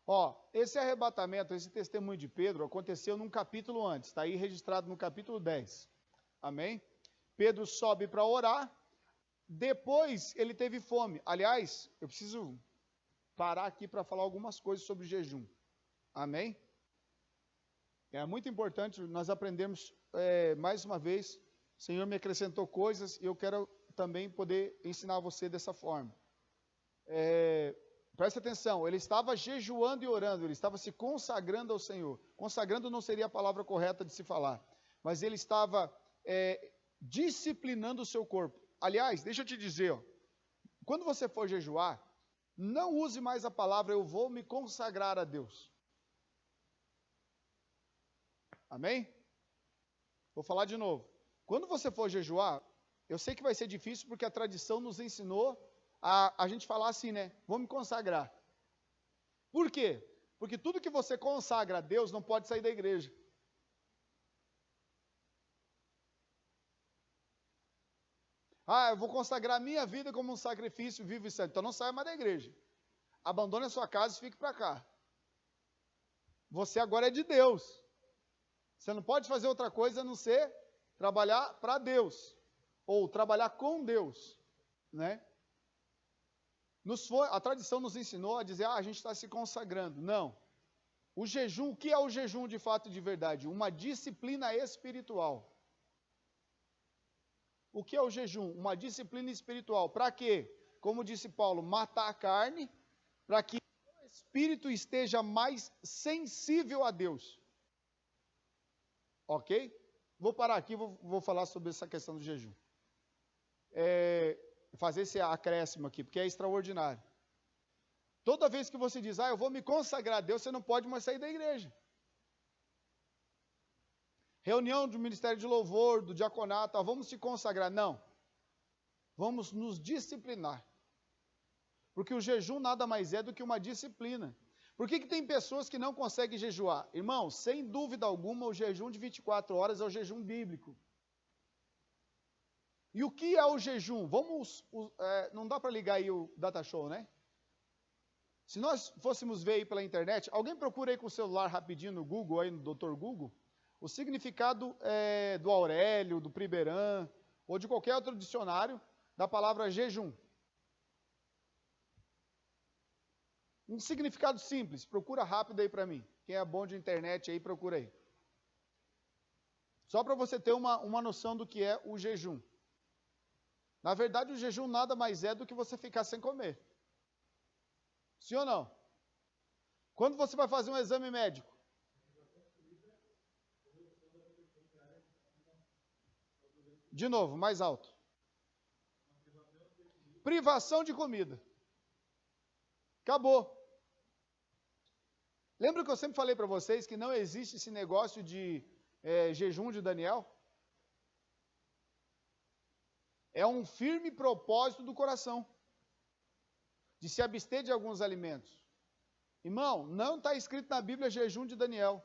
Ó, esse arrebatamento, esse testemunho de Pedro aconteceu num capítulo antes, está aí registrado no capítulo 10. Amém? Pedro sobe para orar, depois ele teve fome. Aliás, eu preciso parar aqui para falar algumas coisas sobre jejum. Amém? É muito importante nós aprendermos mais uma vez. O Senhor me acrescentou coisas e eu quero também poder ensinar você dessa forma. Presta atenção, ele estava jejuando e orando, ele estava se consagrando ao Senhor. Consagrando não seria a palavra correta de se falar, mas ele estava disciplinando o seu corpo. Aliás, deixa eu te dizer, ó, quando você for jejuar, não use mais a palavra eu vou me consagrar a Deus. Amém? Vou falar de novo. Quando você for jejuar, eu sei que vai ser difícil porque a tradição nos ensinou a gente falar assim, né? Vou me consagrar. Por quê? Porque tudo que você consagra a Deus não pode sair da igreja. Ah, eu vou consagrar a minha vida como um sacrifício vivo e santo. Então não saia mais da igreja. Abandone a sua casa e fique para cá. Você agora é de Deus. Você não pode fazer outra coisa a não ser trabalhar para Deus. Ou trabalhar com Deus. Né? A tradição nos ensinou a dizer, a gente está se consagrando. Não. O jejum, o que é o jejum de fato e de verdade? Uma disciplina espiritual. O que é o jejum? Uma disciplina espiritual. Para quê? Como disse Paulo, matar a carne, para que o espírito esteja mais sensível a Deus. Ok? Vou parar aqui, vou falar sobre essa questão do jejum. Fazer esse acréscimo aqui, porque é extraordinário. Toda vez que você diz, eu vou me consagrar a Deus, você não pode mais sair da igreja. Reunião do Ministério de Louvor, do diaconato, vamos se consagrar. Não. Vamos nos disciplinar. Porque o jejum nada mais é do que uma disciplina. Por que tem pessoas que não conseguem jejuar? Irmão, sem dúvida alguma, o jejum de 24 horas é o jejum bíblico. E o que é o jejum? Não dá para ligar aí o data show, né? Se nós fôssemos ver aí pela internet, alguém procura aí com o celular rapidinho no Google, aí no Dr. Google, o significado do Aurélio, do Priberan, ou de qualquer outro dicionário, da palavra jejum. Um significado simples, procura rápido aí para mim. Quem é bom de internet aí, procura aí. Só para você ter uma noção do que é o jejum. Na verdade, o jejum nada mais é do que você ficar sem comer. Sim ou não? Quando você vai fazer um exame médico? De novo, mais alto. Privação de comida. Acabou. Lembra que eu sempre falei para vocês que não existe esse negócio de jejum de Daniel? É um firme propósito do coração de se abster de alguns alimentos. Irmão, não está escrito na Bíblia jejum de Daniel.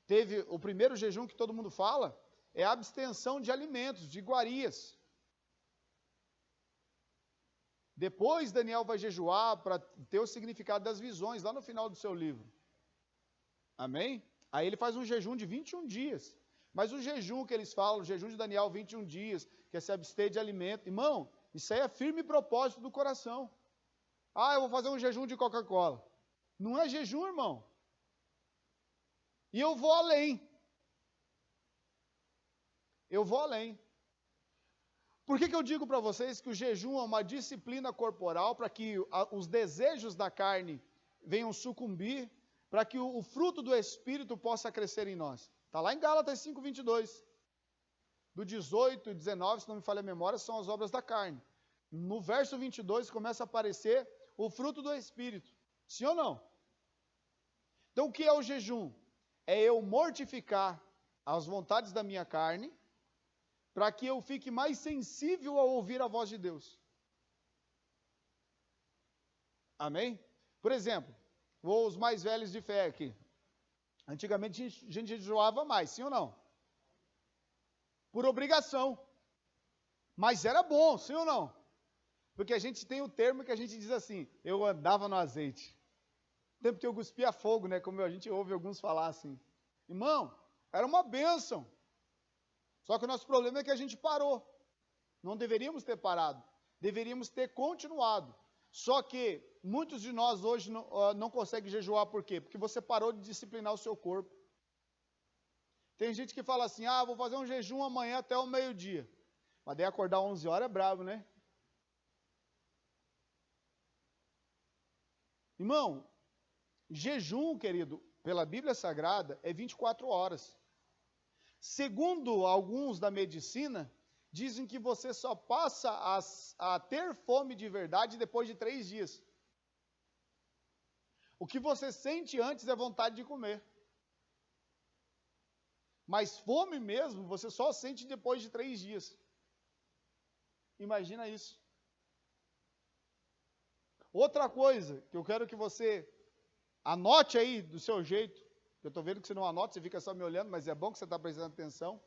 Teve o primeiro jejum que todo mundo fala, é a abstenção de alimentos, de iguarias. Depois Daniel vai jejuar para ter o significado das visões, lá no final do seu livro. Amém? Aí ele faz um jejum de 21 dias. Mas o jejum que eles falam, o jejum de Daniel, 21 dias, que é se abster de alimento. Irmão, isso aí é firme propósito do coração. Eu vou fazer um jejum de Coca-Cola. Não é jejum, irmão. E eu vou além. Eu vou além. Por que eu digo para vocês que o jejum é uma disciplina corporal para que os desejos da carne venham sucumbir, para que o fruto do Espírito possa crescer em nós? Está lá em Gálatas 5:22. Do 18 e 19, se não me falha a memória, são as obras da carne. No verso 22 começa a aparecer o fruto do Espírito. Sim ou não? Então o que é o jejum? É eu mortificar as vontades da minha carne, para que eu fique mais sensível a ouvir a voz de Deus. Amém? Por exemplo, os mais velhos de fé aqui. Antigamente a gente jejuava mais, sim ou não? Por obrigação. Mas era bom, sim ou não? Porque a gente tem o termo que a gente diz assim, eu andava no azeite. tempo que eu cuspia fogo, né? Como a gente ouve alguns falar assim. Irmão, era uma bênção. Só que o nosso problema é que a gente parou. Não deveríamos ter parado. Deveríamos ter continuado. Só que muitos de nós hoje não conseguem jejuar, por quê? Porque você parou de disciplinar o seu corpo. Tem gente que fala assim, vou fazer um jejum amanhã até o meio-dia. Mas daí acordar 11 horas é brabo, né? Irmão, jejum, querido, pela Bíblia Sagrada, é 24 horas. Segundo alguns da medicina, dizem que você só passa a ter fome de verdade depois de 3 dias. O que você sente antes é vontade de comer. Mas fome mesmo, você só sente depois de 3 dias. Imagina isso. Outra coisa que eu quero que você anote aí do seu jeito. Eu estou vendo que você não anota, você fica só me olhando, mas é bom que você está prestando atenção.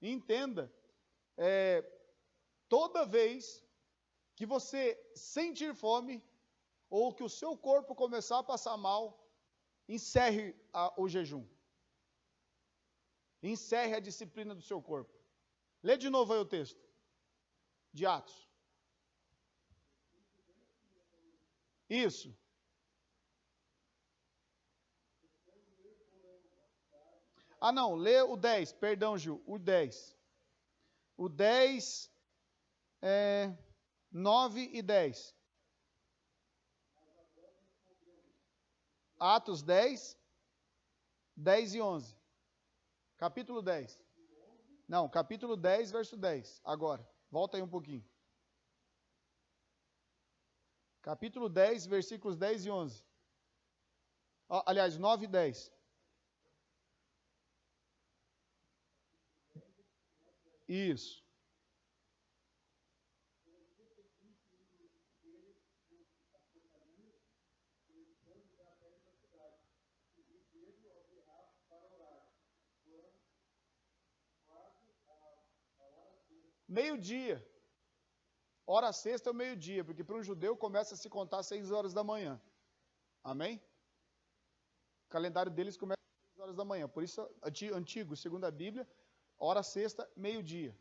E entenda, toda vez que você sentir fome, ou que o seu corpo começar a passar mal, encerre o jejum. Encerre a disciplina do seu corpo. Lê de novo aí o texto de Atos. Isso. Não, lê o 10, perdão, Gil, o 10. O 10, 9 e 10. Atos 10, 10 e 11. Capítulo 10. Não, capítulo 10, verso 10. Agora, volta aí um pouquinho. Capítulo 10, versículos 10 e 11. Aliás, 9 e 10. Isso. Meio-dia. Hora sexta é o meio-dia, porque para um judeu começa a se contar às 6 horas da manhã. Amém? O calendário deles começa às 6 horas da manhã. Por isso, antigo, segundo a Bíblia, hora sexta, meio-dia.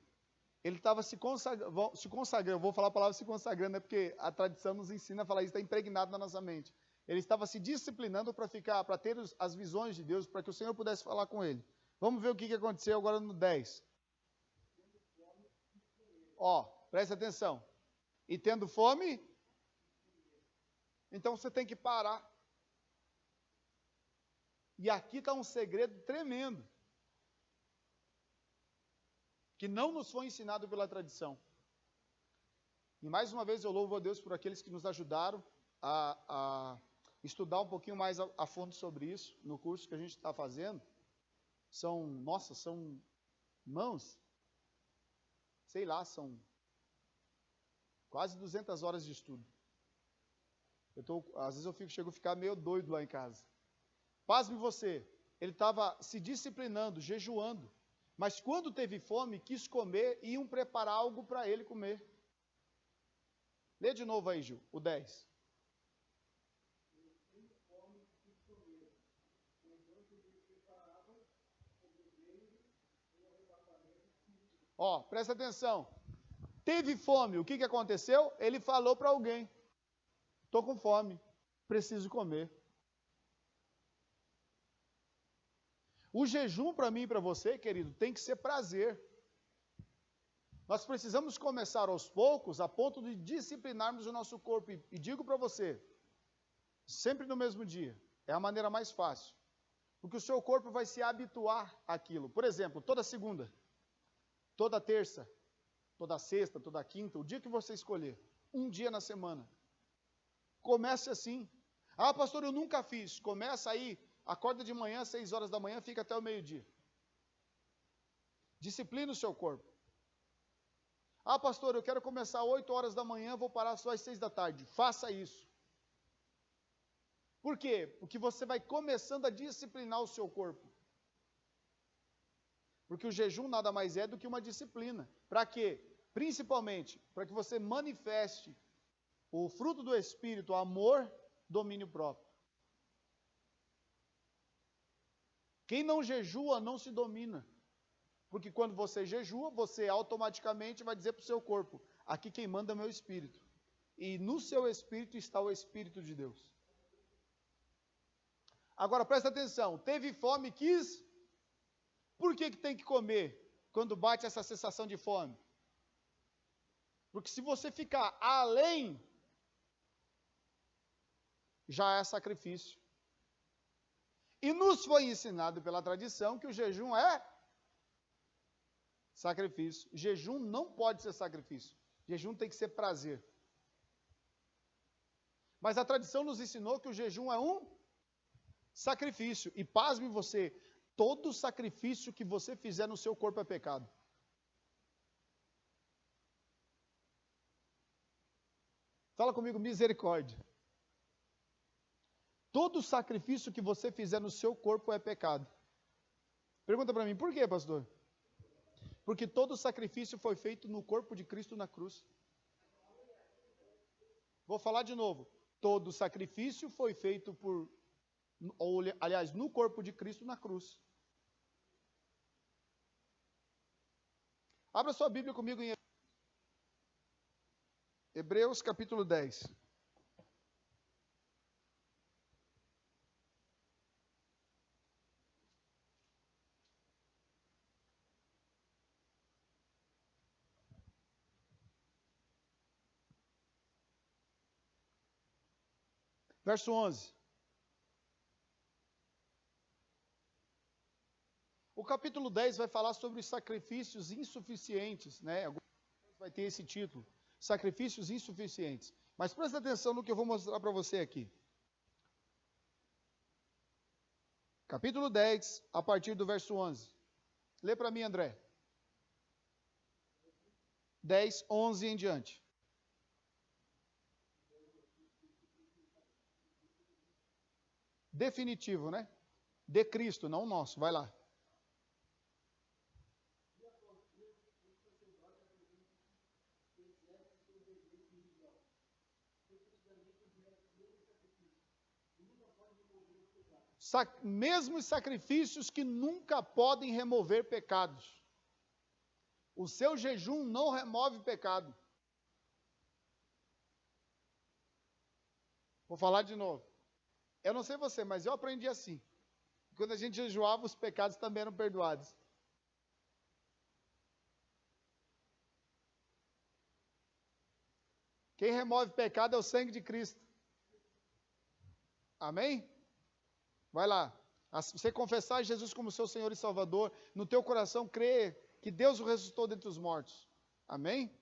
Ele estava se consagrando, eu vou falar a palavra se consagrando, né, porque a tradição nos ensina a falar isso, está impregnado na nossa mente. Ele estava se disciplinando para ter as visões de Deus, para que o Senhor pudesse falar com ele. Vamos ver o que aconteceu agora no 10. Presta atenção. E tendo fome, então você tem que parar. E aqui está um segredo tremendo, que não nos foi ensinado pela tradição. E mais uma vez eu louvo a Deus por aqueles que nos ajudaram a estudar um pouquinho mais a fundo sobre isso, no curso que a gente está fazendo. São mãos, sei lá, são quase 200 horas de estudo. Às vezes eu chego a ficar meio doido lá em casa. Pasme você, ele estava se disciplinando, jejuando, mas quando teve fome, quis comer e iam preparar algo para ele comer. Lê de novo aí, Gil, o 10. Presta atenção. Teve fome, o que aconteceu? Ele falou para alguém: estou com fome, preciso comer. O jejum para mim e para você, querido, tem que ser prazer. Nós precisamos começar aos poucos, a ponto de disciplinarmos o nosso corpo. E digo para você, sempre no mesmo dia, é a maneira mais fácil. Porque o seu corpo vai se habituar àquilo. Por exemplo, toda segunda, toda terça, toda sexta, toda quinta, o dia que você escolher, um dia na semana. Comece assim. Pastor, eu nunca fiz. Começa aí, acorda de manhã, 6 horas da manhã, fica até o meio-dia. Disciplina o seu corpo. Pastor, eu quero começar 8 horas da manhã, vou parar só às 6 da tarde. Faça isso. Por quê? Porque você vai começando a disciplinar o seu corpo. Porque o jejum nada mais é do que uma disciplina. Para quê? Principalmente para que você manifeste o fruto do Espírito, amor, domínio próprio. Quem não jejua não se domina. Porque quando você jejua, você automaticamente vai dizer para o seu corpo, aqui quem manda é o meu espírito. E no seu espírito está o Espírito de Deus. Agora presta atenção, teve fome, quis, por que tem que comer quando bate essa sensação de fome? Porque se você ficar além, já é sacrifício. E nos foi ensinado pela tradição que o jejum é sacrifício. Jejum não pode ser sacrifício. Jejum tem que ser prazer. Mas a tradição nos ensinou que o jejum é um sacrifício. E pasme você, todo sacrifício que você fizer no seu corpo é pecado. Fala comigo, misericórdia. Todo sacrifício que você fizer no seu corpo é pecado. Pergunta para mim, por quê, pastor? Porque todo sacrifício foi feito no corpo de Cristo na cruz. Vou falar de novo. Todo sacrifício foi feito no corpo de Cristo na cruz. Abra sua Bíblia comigo em Hebreus capítulo 10. Verso 11. O capítulo 10 vai falar sobre os sacrifícios insuficientes, né? Vai ter esse título, sacrifícios insuficientes. Mas presta atenção no que eu vou mostrar para você aqui. Capítulo 10, a partir do verso 11. Lê para mim, André. 10, 11 em diante. Definitivo, né? De Cristo, não nosso. Vai lá. Mesmo os sacrifícios que nunca podem remover pecados. O seu jejum não remove pecado. Vou falar de novo. Eu não sei você, mas eu aprendi assim. Quando a gente jejuava, os pecados também eram perdoados. Quem remove pecado é o sangue de Cristo. Amém? Vai lá. Se você confessar Jesus como seu Senhor e Salvador, no teu coração crer que Deus o ressuscitou dentre os mortos. Amém?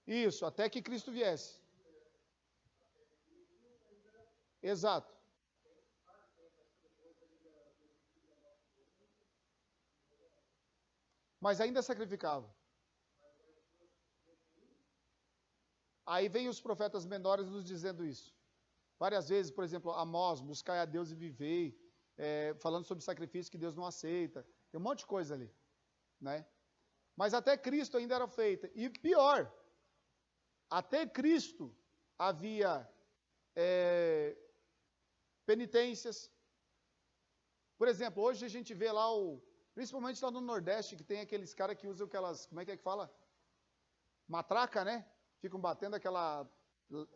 Isso, até que Cristo viesse. Exato. Mas ainda sacrificava. Aí vem os profetas menores nos dizendo isso. Várias vezes, por exemplo, Amós, buscai a Deus e vivei, falando sobre sacrifício que Deus não aceita. Tem um monte de coisa ali, né? Mas até Cristo ainda era feita. E pior, até Cristo havia penitências. Por exemplo, hoje a gente vê lá, principalmente lá no Nordeste, que tem aqueles caras que usam aquelas, como é que fala? Matraca, né? Ficam batendo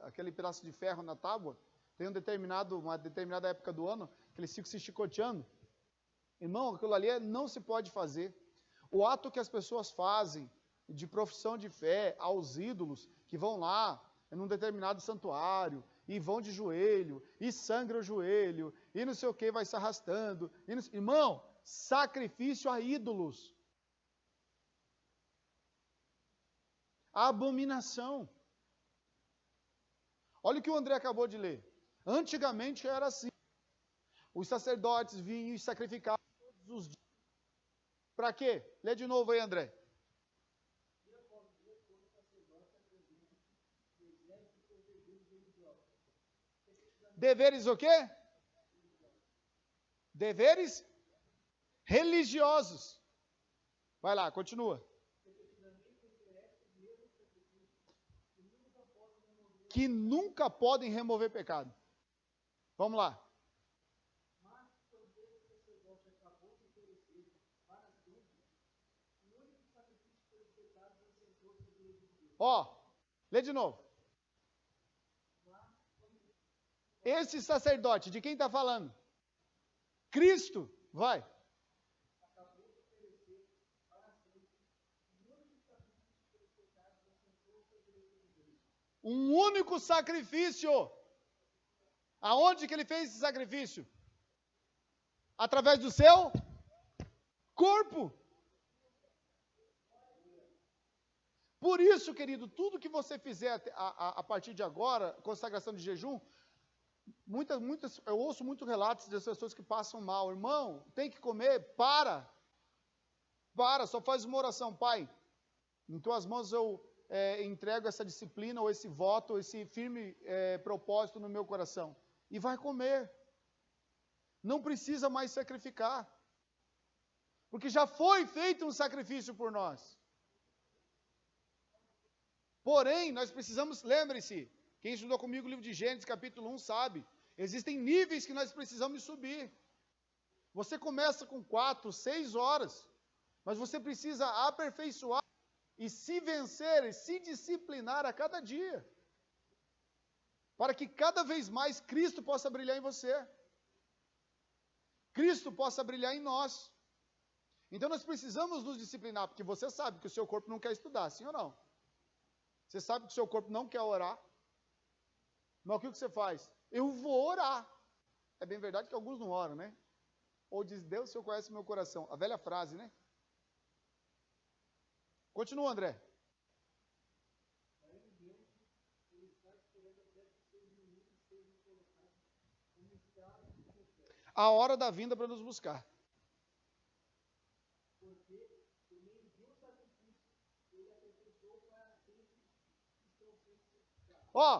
aquele pedaço de ferro na tábua. Tem uma determinada época do ano que eles ficam se chicoteando. Irmão, aquilo ali não se pode fazer. O ato que as pessoas fazem de profissão de fé aos ídolos, que vão lá num determinado santuário, e vão de joelho, e sangra o joelho, e não sei o que, vai se arrastando. Irmão, sacrifício a ídolos. Abominação. Olha o que o André acabou de ler. Antigamente era assim. Os sacerdotes vinham e sacrificavam todos os dias. Para quê? Lê de novo aí, André. Deveres o quê? Deveres religiosos. Vai lá, continua. que nunca podem remover pecado. Vamos lá. Ó, lê de novo. Esse sacerdote, de quem está falando? Cristo, vai. Um único sacrifício. Aonde que ele fez esse sacrifício? Através do seu corpo. Por isso, querido, tudo que você fizer a partir de agora, consagração de jejum, eu ouço muitos relatos das pessoas que passam mal. Irmão, tem que comer, para, só faz uma oração. Pai, em tuas mãos eu entrego essa disciplina, ou esse voto, ou esse firme propósito no meu coração. E vai comer. Não precisa mais sacrificar. Porque já foi feito um sacrifício por nós. Porém, nós precisamos, lembre-se, quem estudou comigo o livro de Gênesis, capítulo 1, sabe, existem níveis que nós precisamos subir. Você começa com 4, 6 horas, mas você precisa aperfeiçoar e se vencer, e se disciplinar a cada dia, para que cada vez mais Cristo possa brilhar em você. Cristo possa brilhar em nós. Então nós precisamos nos disciplinar, porque você sabe que o seu corpo não quer estudar, sim ou não? Você sabe que o seu corpo não quer orar. Mas o que você faz? Eu vou orar. É bem verdade que alguns não oram, né? Ou diz, Deus, o Senhor conhece o meu coração. A velha frase, né? Continua, André. A hora da vinda para nos buscar. Ó,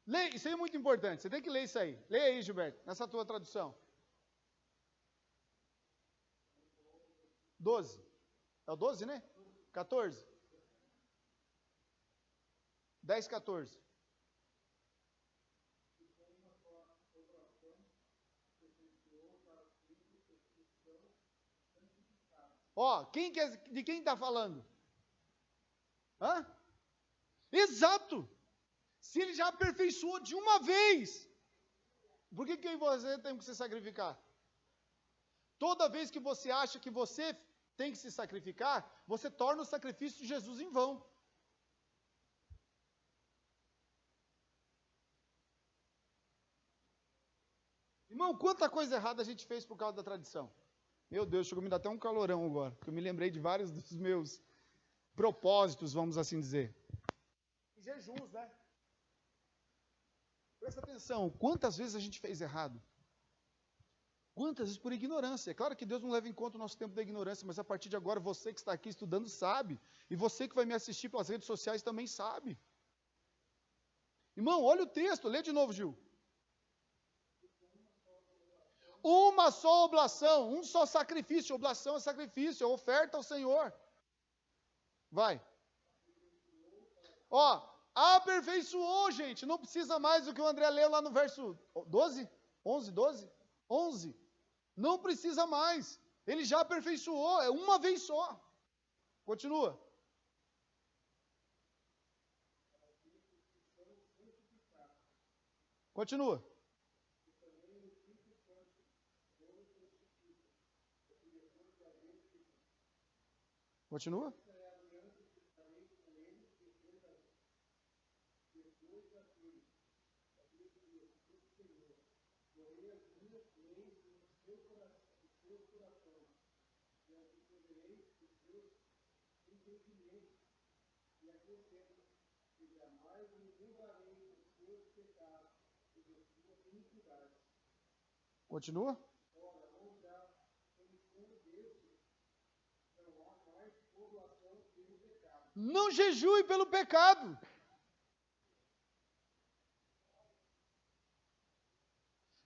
leia, isso aí é muito importante, você tem que ler isso aí. Leia aí, Gilberto, nessa tua tradução. 12. É o 12, né? 14. 10, 14. Ó, de quem está falando? Hã? Exato! Se ele já aperfeiçoou de uma vez, por que você tem que se sacrificar? Toda vez que você acha que você tem que se sacrificar, você torna o sacrifício de Jesus em vão. Irmão, quanta coisa errada a gente fez por causa da tradição. Meu Deus, chegou a me dar até um calorão agora, porque eu me lembrei de vários dos meus propósitos, vamos assim dizer. E jejuns, né? Presta atenção, quantas vezes a gente fez errado? Quantas vezes por ignorância? É claro que Deus não leva em conta o nosso tempo da ignorância, mas a partir de agora, você que está aqui estudando sabe, e você que vai me assistir pelas redes sociais também sabe. Irmão, olha o texto, lê de novo, Gil. Uma só oblação, um só sacrifício. Oblação é sacrifício, é oferta ao Senhor. Vai. Ó, aperfeiçoou, gente. Não precisa mais do que o André leu lá no verso 12, 11, 12, 11. Não precisa mais. Ele já aperfeiçoou, é uma vez só. Continua. Continua. Continua. Continua. Não jejue pelo pecado.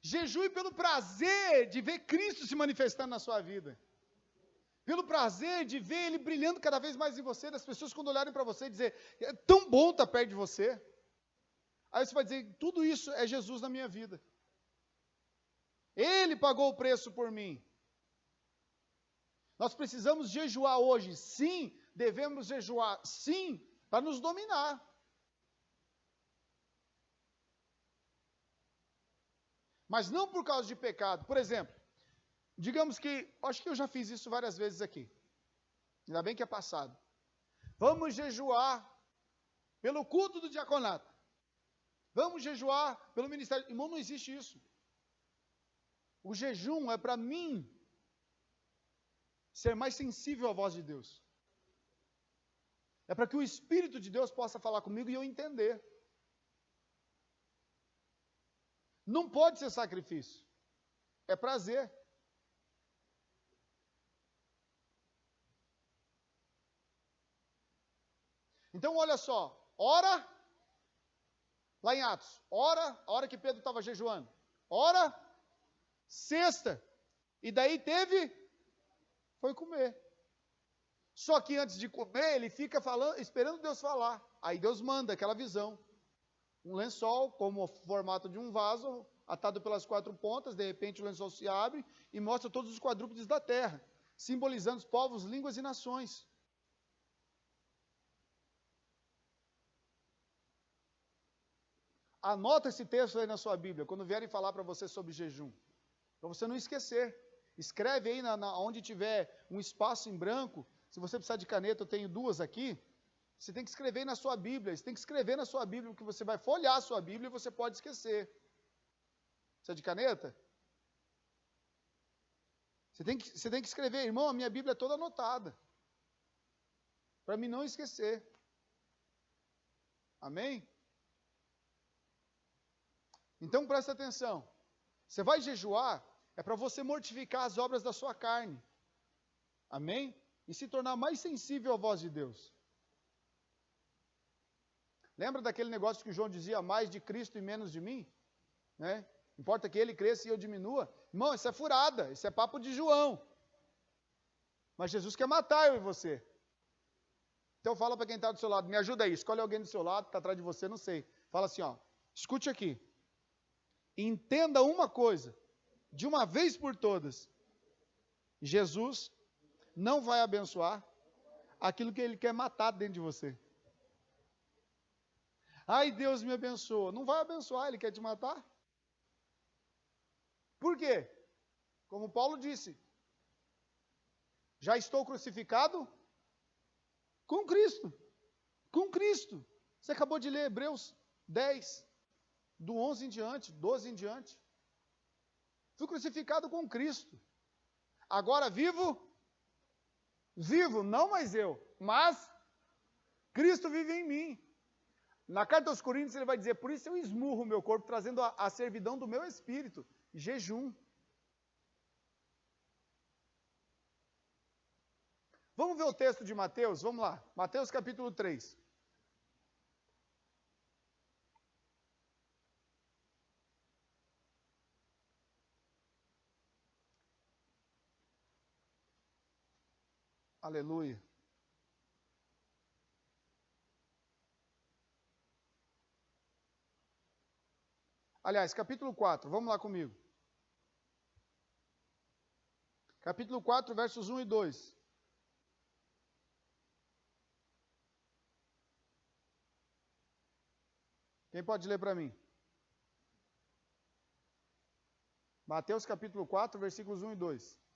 Jejue pelo prazer de ver Cristo se manifestando na sua vida. Pelo prazer de ver Ele brilhando cada vez mais em você, das pessoas quando olharem para você e dizer, é tão bom estar perto de você. Aí você vai dizer, tudo isso é Jesus na minha vida. Ele pagou o preço por mim. Nós precisamos jejuar hoje, sim, devemos jejuar, sim, para nos dominar. Mas não por causa de pecado. Por exemplo, digamos que, acho que eu já fiz isso várias vezes aqui. Ainda bem que é passado. Vamos jejuar pelo culto do diaconato. Vamos jejuar pelo ministério. Irmão, não existe isso. O jejum é para mim ser mais sensível à voz de Deus. É para que o Espírito de Deus possa falar comigo e eu entender. Não pode ser sacrifício. É prazer. Então, olha só. Ora, lá em Atos. Ora, a hora que Pedro estava jejuando. Ora, sexta. E daí foi comer. Só que antes de comer, ele fica falando, esperando Deus falar. Aí Deus manda aquela visão. Um lençol, como o formato de um vaso, atado pelas 4 pontas, de repente o lençol se abre e mostra todos os quadrúpedes da terra, simbolizando os povos, línguas e nações. Anota esse texto aí na sua Bíblia, quando vierem falar para você sobre jejum, para você não esquecer. Escreve aí onde tiver um espaço em branco. Se você precisar de caneta, eu tenho 2 aqui. Você tem que escrever na sua Bíblia. Você tem que escrever na sua Bíblia, porque você vai folhear a sua Bíblia e você pode esquecer. Precisa de caneta? Você tem que escrever, irmão, a minha Bíblia é toda anotada. Para mim não esquecer. Amém? Então presta atenção. Você vai jejuar, é para você mortificar as obras da sua carne. Amém? E se tornar mais sensível à voz de Deus. Lembra daquele negócio que o João dizia, mais de Cristo e menos de mim? Né? Importa que ele cresça e eu diminua. Irmão, isso é furada, isso é papo de João. Mas Jesus quer matar eu e você. Então fala para quem está do seu lado, me ajuda aí, escolhe alguém do seu lado, que está atrás de você, não sei. Fala assim, ó, escute aqui. Entenda uma coisa, de uma vez por todas. Jesus não vai abençoar aquilo que ele quer matar dentro de você. Ai, Deus me abençoa. Não vai abençoar, ele quer te matar. Por quê? Como Paulo disse, já estou crucificado com Cristo. Com Cristo. Você acabou de ler Hebreus 10, do 11 em diante, 12 em diante. Fui crucificado com Cristo. Agora vivo, não mais eu, mas Cristo vive em mim. Na carta aos Coríntios ele vai dizer, por isso eu esmurro o meu corpo, trazendo a servidão do meu espírito, jejum. Vamos ver o texto de Mateus? Vamos lá, Mateus capítulo 3. Aleluia. Aliás, capítulo 4, vamos lá comigo. Capítulo 4, versos 1 e 2. Quem pode ler para mim? Mateus capítulo 4, versículos 1 e 2.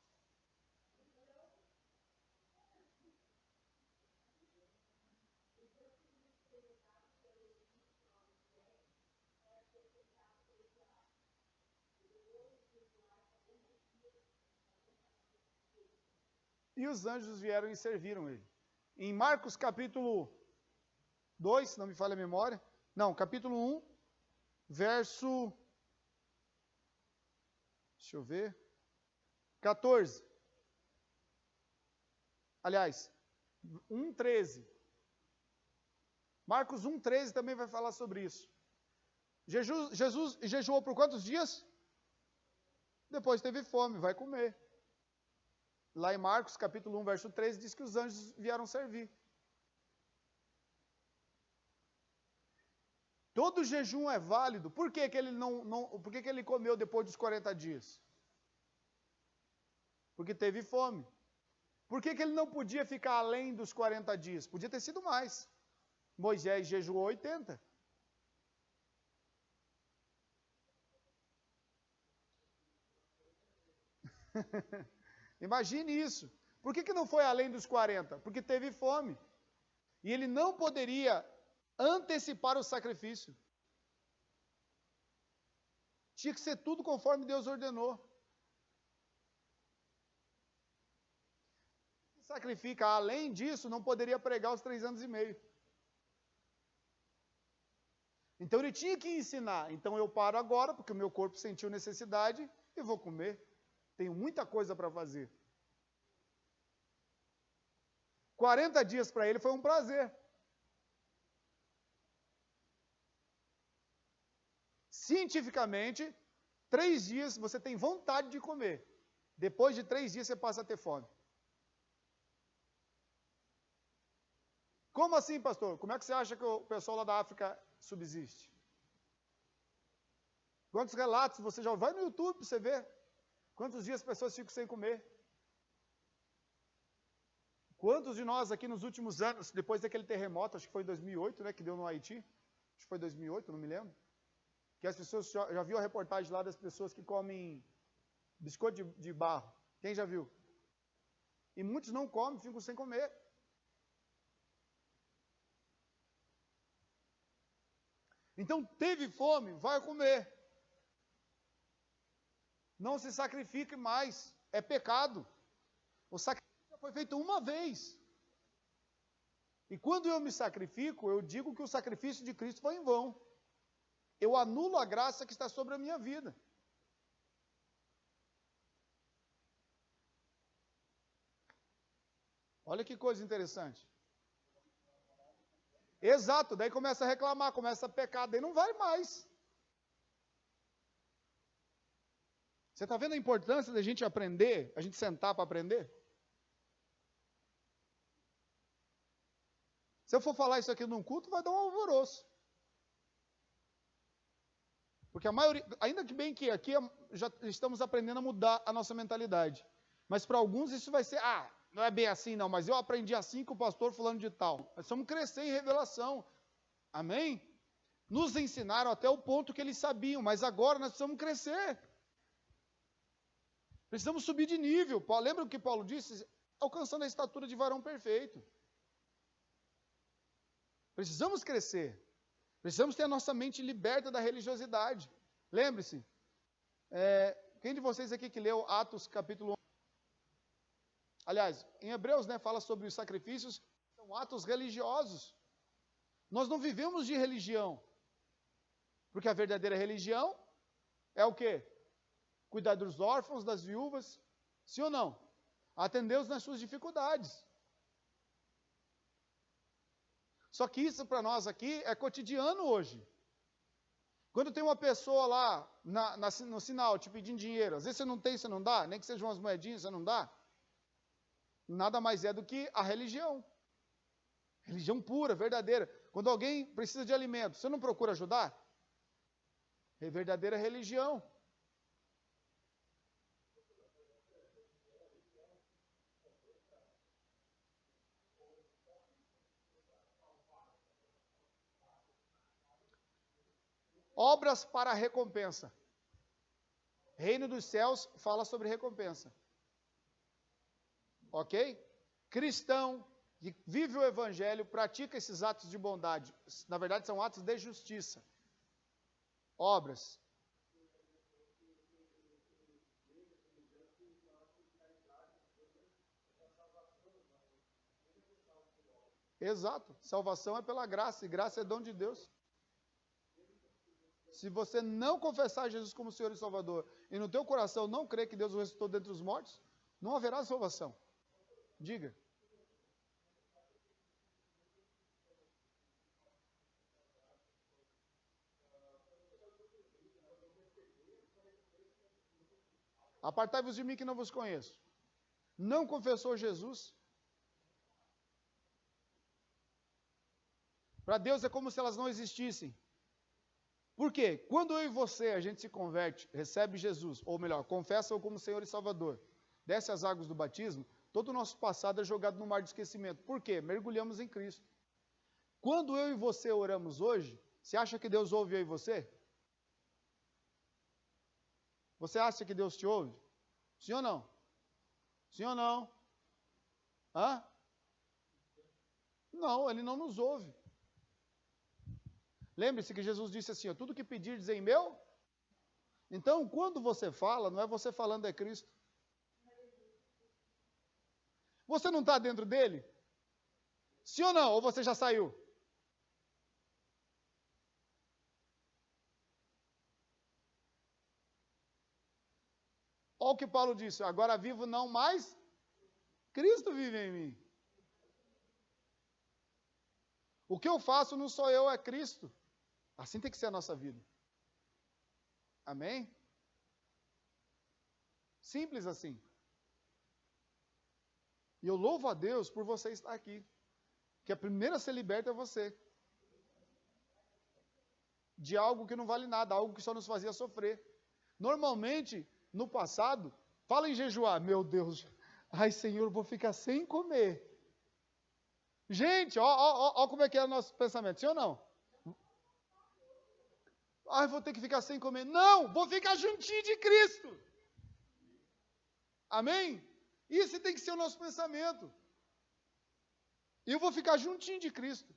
E os anjos vieram e serviram ele. Em Marcos capítulo 2, se não me falha a memória. Não, capítulo 1, verso... Deixa eu ver. 14. Aliás, 1:13. Marcos 1:13 também vai falar sobre isso. Jesus jejuou por quantos dias? Depois teve fome, vai comer. Lá em Marcos, capítulo 1, verso 13, diz que os anjos vieram servir. Todo jejum é válido. Por que, que ele por que, que ele comeu depois dos 40 dias? Porque teve fome. Por que, que ele não podia ficar além dos 40 dias? Podia ter sido mais. Moisés jejuou 80. Imagine isso. Por que, que não foi além dos 40? Porque teve fome. E ele não poderia antecipar o sacrifício. Tinha que ser tudo conforme Deus ordenou. Se sacrifica além disso, não poderia pregar os 3 anos e meio. Então ele tinha que ensinar. Então eu paro agora, porque o meu corpo sentiu necessidade e vou comer. Tenho muita coisa para fazer. 40 dias para ele foi um prazer. Cientificamente, 3 dias você tem vontade de comer. Depois de 3 dias você passa a ter fome. Como assim, pastor? Como é que você acha que o pessoal lá da África subsiste? Quantos relatos você já... Vai no YouTube para você ver. Quantos dias as pessoas ficam sem comer? Quantos de nós aqui nos últimos anos, depois daquele terremoto, acho que foi em 2008, né, que deu no Haiti, acho que foi 2008, não me lembro, que as pessoas, já viu a reportagem lá das pessoas que comem biscoito de barro? Quem já viu? E muitos não comem, ficam sem comer. Então, teve fome, vai comer. Não se sacrifique mais, é pecado. O sacrifício foi feito uma vez. E quando eu me sacrifico, eu digo que o sacrifício de Cristo foi em vão. Eu anulo a graça que está sobre a minha vida. Olha que coisa interessante. Exato, daí começa a reclamar, começa a pecar, daí não vai mais. Você está vendo a importância da gente aprender, a gente sentar para aprender? Se eu for falar isso aqui num culto, vai dar um alvoroço. Porque a maioria, ainda que bem que aqui já estamos aprendendo a mudar a nossa mentalidade. Mas para alguns isso vai ser, não é bem assim não, mas eu aprendi assim com o pastor fulano de tal. Nós vamos crescer em revelação. Amém? Nos ensinaram até o ponto que eles sabiam, mas agora nós precisamos crescer. Precisamos subir de nível. Lembra o que Paulo disse? Alcançando a estatura de varão perfeito. Precisamos crescer. Precisamos ter a nossa mente liberta da religiosidade. Lembre-se, quem de vocês aqui que leu Atos capítulo 1? Aliás, em Hebreus, fala sobre os sacrifícios, são atos religiosos. Nós não vivemos de religião. Porque a verdadeira religião é o quê? Cuidar dos órfãos, das viúvas, sim ou não? Atendê-los nas suas dificuldades. Só que isso para nós aqui é cotidiano hoje. Quando tem uma pessoa lá no sinal te pedindo dinheiro, às vezes você não tem, você não dá, nem que sejam umas moedinhas, você não dá. Nada mais é do que a religião. Religião pura, verdadeira. Quando alguém precisa de alimento, você não procura ajudar? É verdadeira religião. Obras para recompensa. Reino dos céus fala sobre recompensa. Ok? Cristão que vive o evangelho, pratica esses atos de bondade. Na verdade, são atos de justiça. Obras. Exato. Salvação é pela graça, e graça é dom de Deus. Se você não confessar Jesus como Senhor e Salvador, e no teu coração não crer que Deus o ressuscitou dentre os mortos, não haverá salvação. Diga. Apartai-vos de mim que não vos conheço. Não confessou Jesus? Para Deus é como se elas não existissem. Por quê? Quando eu e você, a gente se converte, recebe Jesus, ou melhor, confessa-o como Senhor e Salvador, desce as águas do batismo, todo o nosso passado é jogado no mar de esquecimento. Por quê? Mergulhamos em Cristo. Quando eu e você oramos hoje, você acha que Deus ouve eu e você? Você acha que Deus te ouve? Sim ou não? Sim ou não? Hã? Não, Ele não nos ouve. Lembre-se que Jesus disse assim, ó, tudo que pedirdes em meu. Então, quando você fala, não é você falando, é Cristo. Você não está dentro dele? Sim ou não? Ou você já saiu? Olha o que Paulo disse, agora vivo não mais, Cristo vive em mim. O que eu faço não sou eu, é Cristo. Assim tem que ser a nossa vida. Amém? Simples assim. E eu louvo a Deus por você estar aqui. Que a primeira a ser liberta é você. De algo que não vale nada, algo que só nos fazia sofrer. Normalmente, no passado, fala em jejuar, meu Deus, ai Senhor, eu vou ficar sem comer. Gente, ó como é que é o nosso pensamento, sim ou não? Ai, vou ter que ficar sem comer. Não, vou ficar juntinho de Cristo. Amém? Isso tem que ser o nosso pensamento. E eu vou ficar juntinho de Cristo.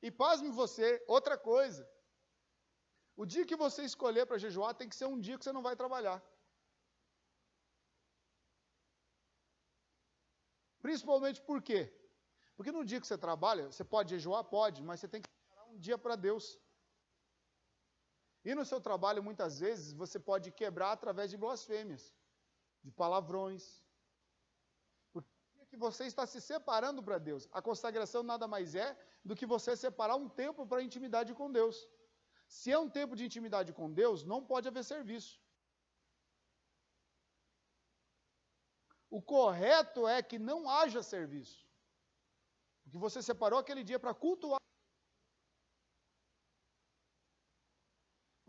E pasme você, outra coisa. O dia que você escolher para jejuar tem que ser um dia que você não vai trabalhar. Principalmente por quê? Porque no dia que você trabalha, você pode jejuar? Pode, mas você tem que separar um dia para Deus. E no seu trabalho, muitas vezes, você pode quebrar através de blasfêmias, de palavrões. Porque você está se separando para Deus. A consagração nada mais é do que você separar um tempo para intimidade com Deus. Se é um tempo de intimidade com Deus, não pode haver serviço. O correto é que não haja serviço. Porque você separou aquele dia para cultuar.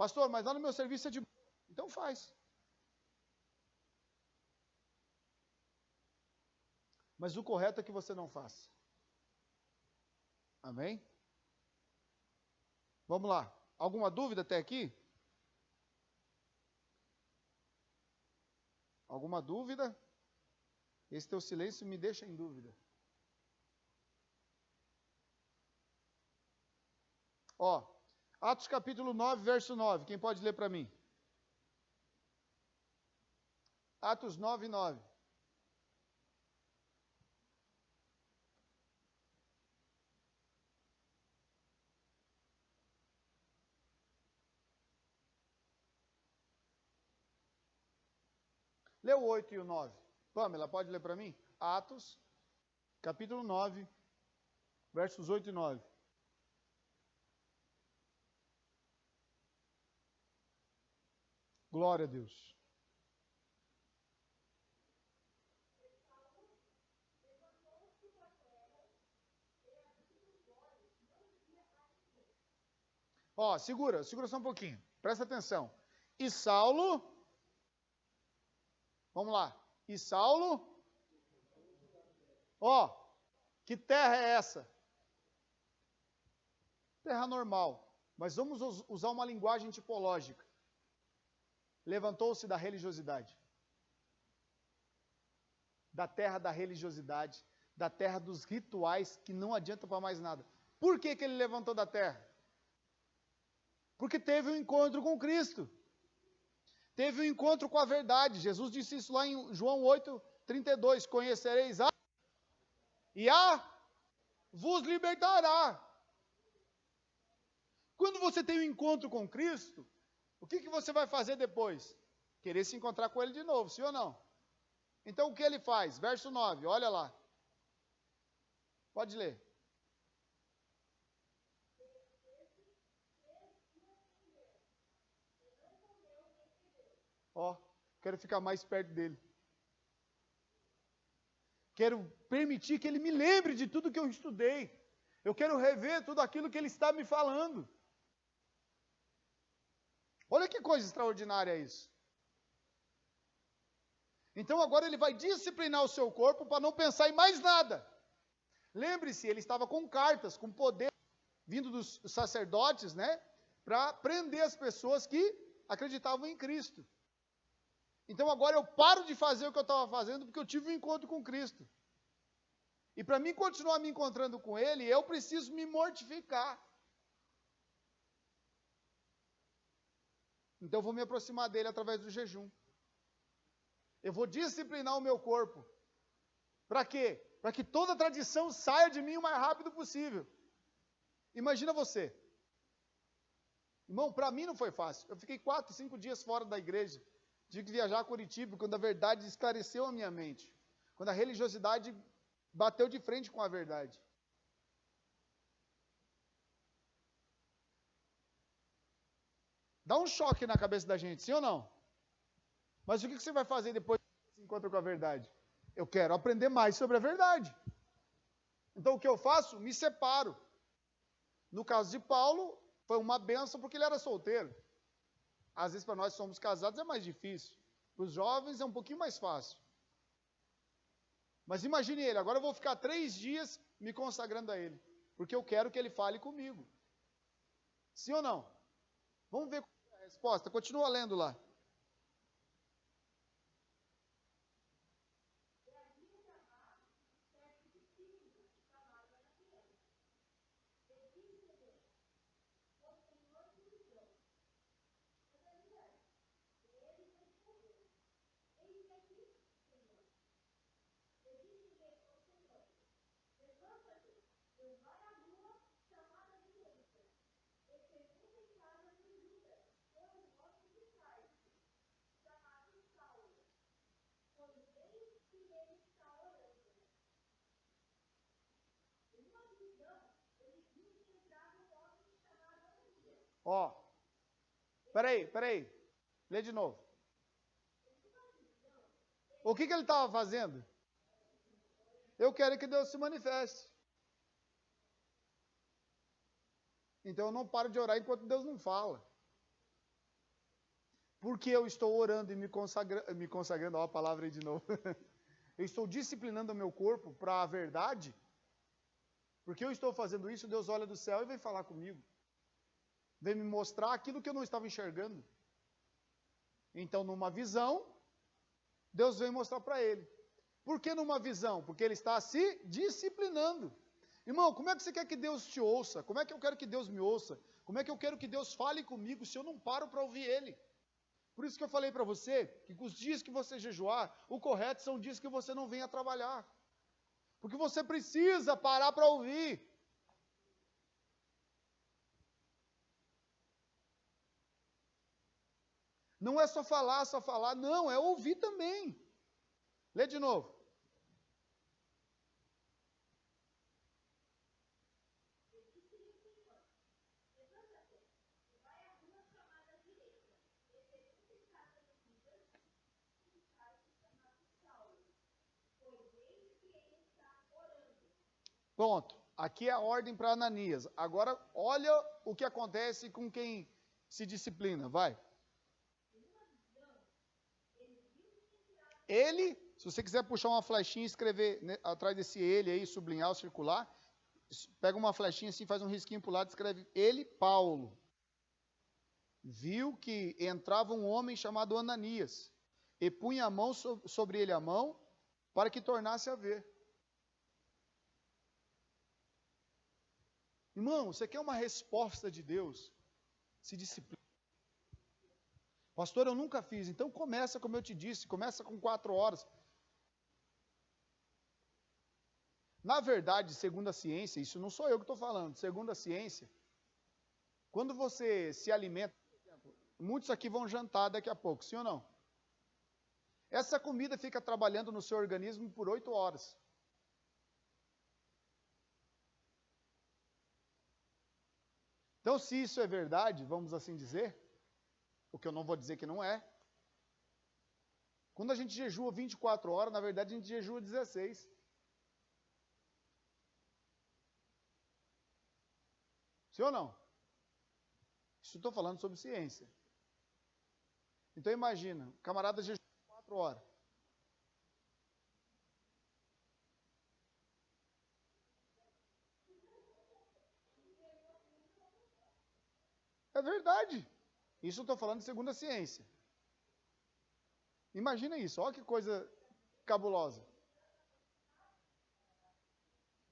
Pastor, mas lá no meu serviço é de... Então faz. Mas o correto é que você não faça. Amém? Vamos lá. Alguma dúvida até aqui? Alguma dúvida? Esse teu silêncio me deixa em dúvida. Ó, Atos capítulo 9, verso 9. Quem pode ler para mim? Atos 9, 9. Lê o 8 e o 9. Pamela, pode ler para mim? Atos, capítulo 9, versos 8 e 9. Glória a Deus. Ó, segura só um pouquinho. Presta atenção. E Saulo, vamos lá. E Saulo, ó, que terra é essa? Terra normal. Mas vamos usar uma linguagem tipológica. Levantou-se da religiosidade. Da terra da religiosidade. Da terra dos rituais que não adianta para mais nada. Por que ele levantou da terra? Porque teve um encontro com Cristo. Teve um encontro com a verdade. Jesus disse isso lá em João 8, 32. Conhecereis a e a vos libertará. Quando você tem um encontro com Cristo, o que você vai fazer depois? Querer se encontrar com Ele de novo, sim ou não? Então o que ele faz? Verso 9, olha lá. Pode ler. Ó, quero ficar mais perto dele. Quero permitir que ele me lembre de tudo que eu estudei. Eu quero rever tudo aquilo que ele está me falando. Olha que coisa extraordinária isso. Então agora ele vai disciplinar o seu corpo para não pensar em mais nada. Lembre-se, ele estava com cartas, com poder vindo dos sacerdotes, né? Para prender as pessoas que acreditavam em Cristo. Então agora eu paro de fazer o que eu estava fazendo porque eu tive um encontro com Cristo. E para mim continuar me encontrando com Ele, eu preciso me mortificar. Então eu vou me aproximar dele através do jejum. Eu vou disciplinar o meu corpo. Para quê? Para que toda a tradição saia de mim o mais rápido possível. Imagina você. Irmão, para mim não foi fácil. Eu fiquei 4, 5 dias fora da igreja. Tive que viajar a Curitiba, quando a verdade esclareceu a minha mente. Quando a religiosidade bateu de frente com a verdade. Dá um choque na cabeça da gente, sim ou não? Mas o que você vai fazer depois que se encontra com a verdade? Eu quero aprender mais sobre a verdade. Então o que eu faço? Me separo. No caso de Paulo, foi uma bênção porque ele era solteiro. Às vezes para nós que somos casados é mais difícil. Para os jovens é um pouquinho mais fácil. Mas imagine ele, agora eu vou ficar 3 dias me consagrando a ele. Porque eu quero que ele fale comigo. Sim ou não? Vamos ver a resposta. Continua lendo lá. Ó, peraí. Lê de novo. O que ele estava fazendo? Eu quero que Deus se manifeste. Então eu não paro de orar enquanto Deus não fala. Porque eu estou orando e me consagrando, ó a palavra aí de novo. Eu estou disciplinando o meu corpo para a verdade. Porque eu estou fazendo isso, Deus olha do céu e vem falar comigo. Vem me mostrar aquilo que eu não estava enxergando. Então, numa visão, Deus vem mostrar para ele. Por que numa visão? Porque ele está se disciplinando. Irmão, como é que você quer que Deus te ouça? Como é que eu quero que Deus me ouça? Como é que eu quero que Deus fale comigo se eu não paro para ouvir Ele? Por isso que eu falei para você, que os dias que você jejuar, o correto são dias que você não venha trabalhar. Porque você precisa parar para ouvir. Não é só falar, não, é ouvir também. Lê de novo. Pronto. Aqui é a ordem para Ananias. Agora, olha o que acontece com quem se disciplina. Vai. Ele, se você quiser puxar uma flechinha e escrever, né, atrás desse ele aí, sublinhar, circular, pega uma flechinha assim, faz um risquinho para o lado e escreve ele, Paulo. Viu que entrava um homem chamado Ananias e punha a mão sobre ele a mão para que tornasse a ver. Irmão, você quer uma resposta de Deus? Se disciplina. Pastor, eu nunca fiz. Então começa, como eu te disse, começa com 4 horas. Na verdade, segundo a ciência, isso não sou eu que estou falando, segundo a ciência, quando você se alimenta, muitos aqui vão jantar daqui a pouco, sim ou não? Essa comida fica trabalhando no seu organismo por 8 horas. Então, se isso é verdade, vamos assim dizer, o que eu não vou dizer que não é, quando a gente jejua 24 horas, na verdade a gente jejua 16. Sim ou não? Isso estou falando sobre ciência. Então imagina, o camarada jejua 4 horas. É verdade. Isso eu estou falando segundo a ciência. Imagina isso, olha que coisa cabulosa.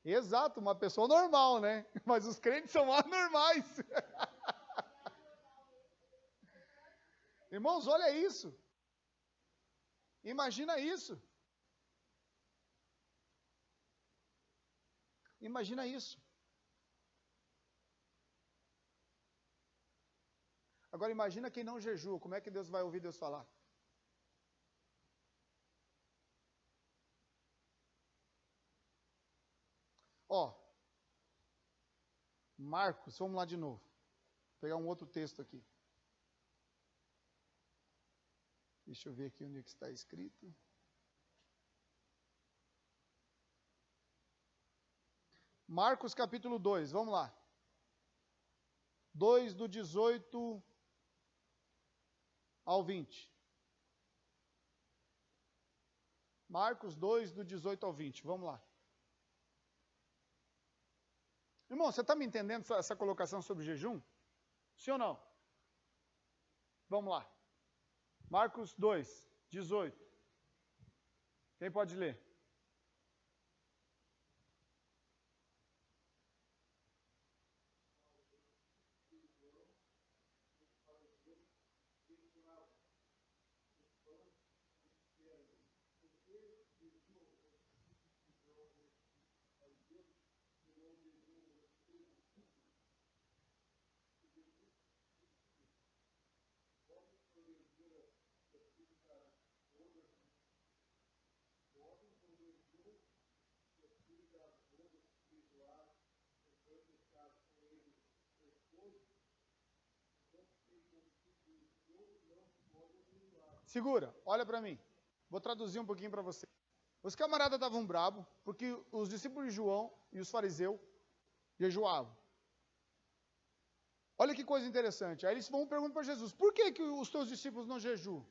Exato, uma pessoa normal, né? Mas os crentes são anormais. Irmãos, olha isso. Imagina isso. Imagina isso. Agora imagina quem não jejua, como é que Deus vai ouvir Deus falar? Ó, Marcos, vamos lá de novo. Vou pegar um outro texto aqui. Deixa eu ver aqui onde é que está escrito. Marcos capítulo 2, vamos lá. 2 do 18 ao 20. Marcos 2 do 18 ao 20, vamos lá. Irmão, você está me entendendo essa colocação sobre jejum? Sim ou não? Vamos lá. Marcos 2, 18. Quem pode ler? Segura, olha para mim. Vou traduzir um pouquinho para você. Os camaradas estavam bravos porque os discípulos de João e os fariseus jejuavam. Olha que coisa interessante. Aí eles vão perguntar para Jesus, por que os teus discípulos não jejuam?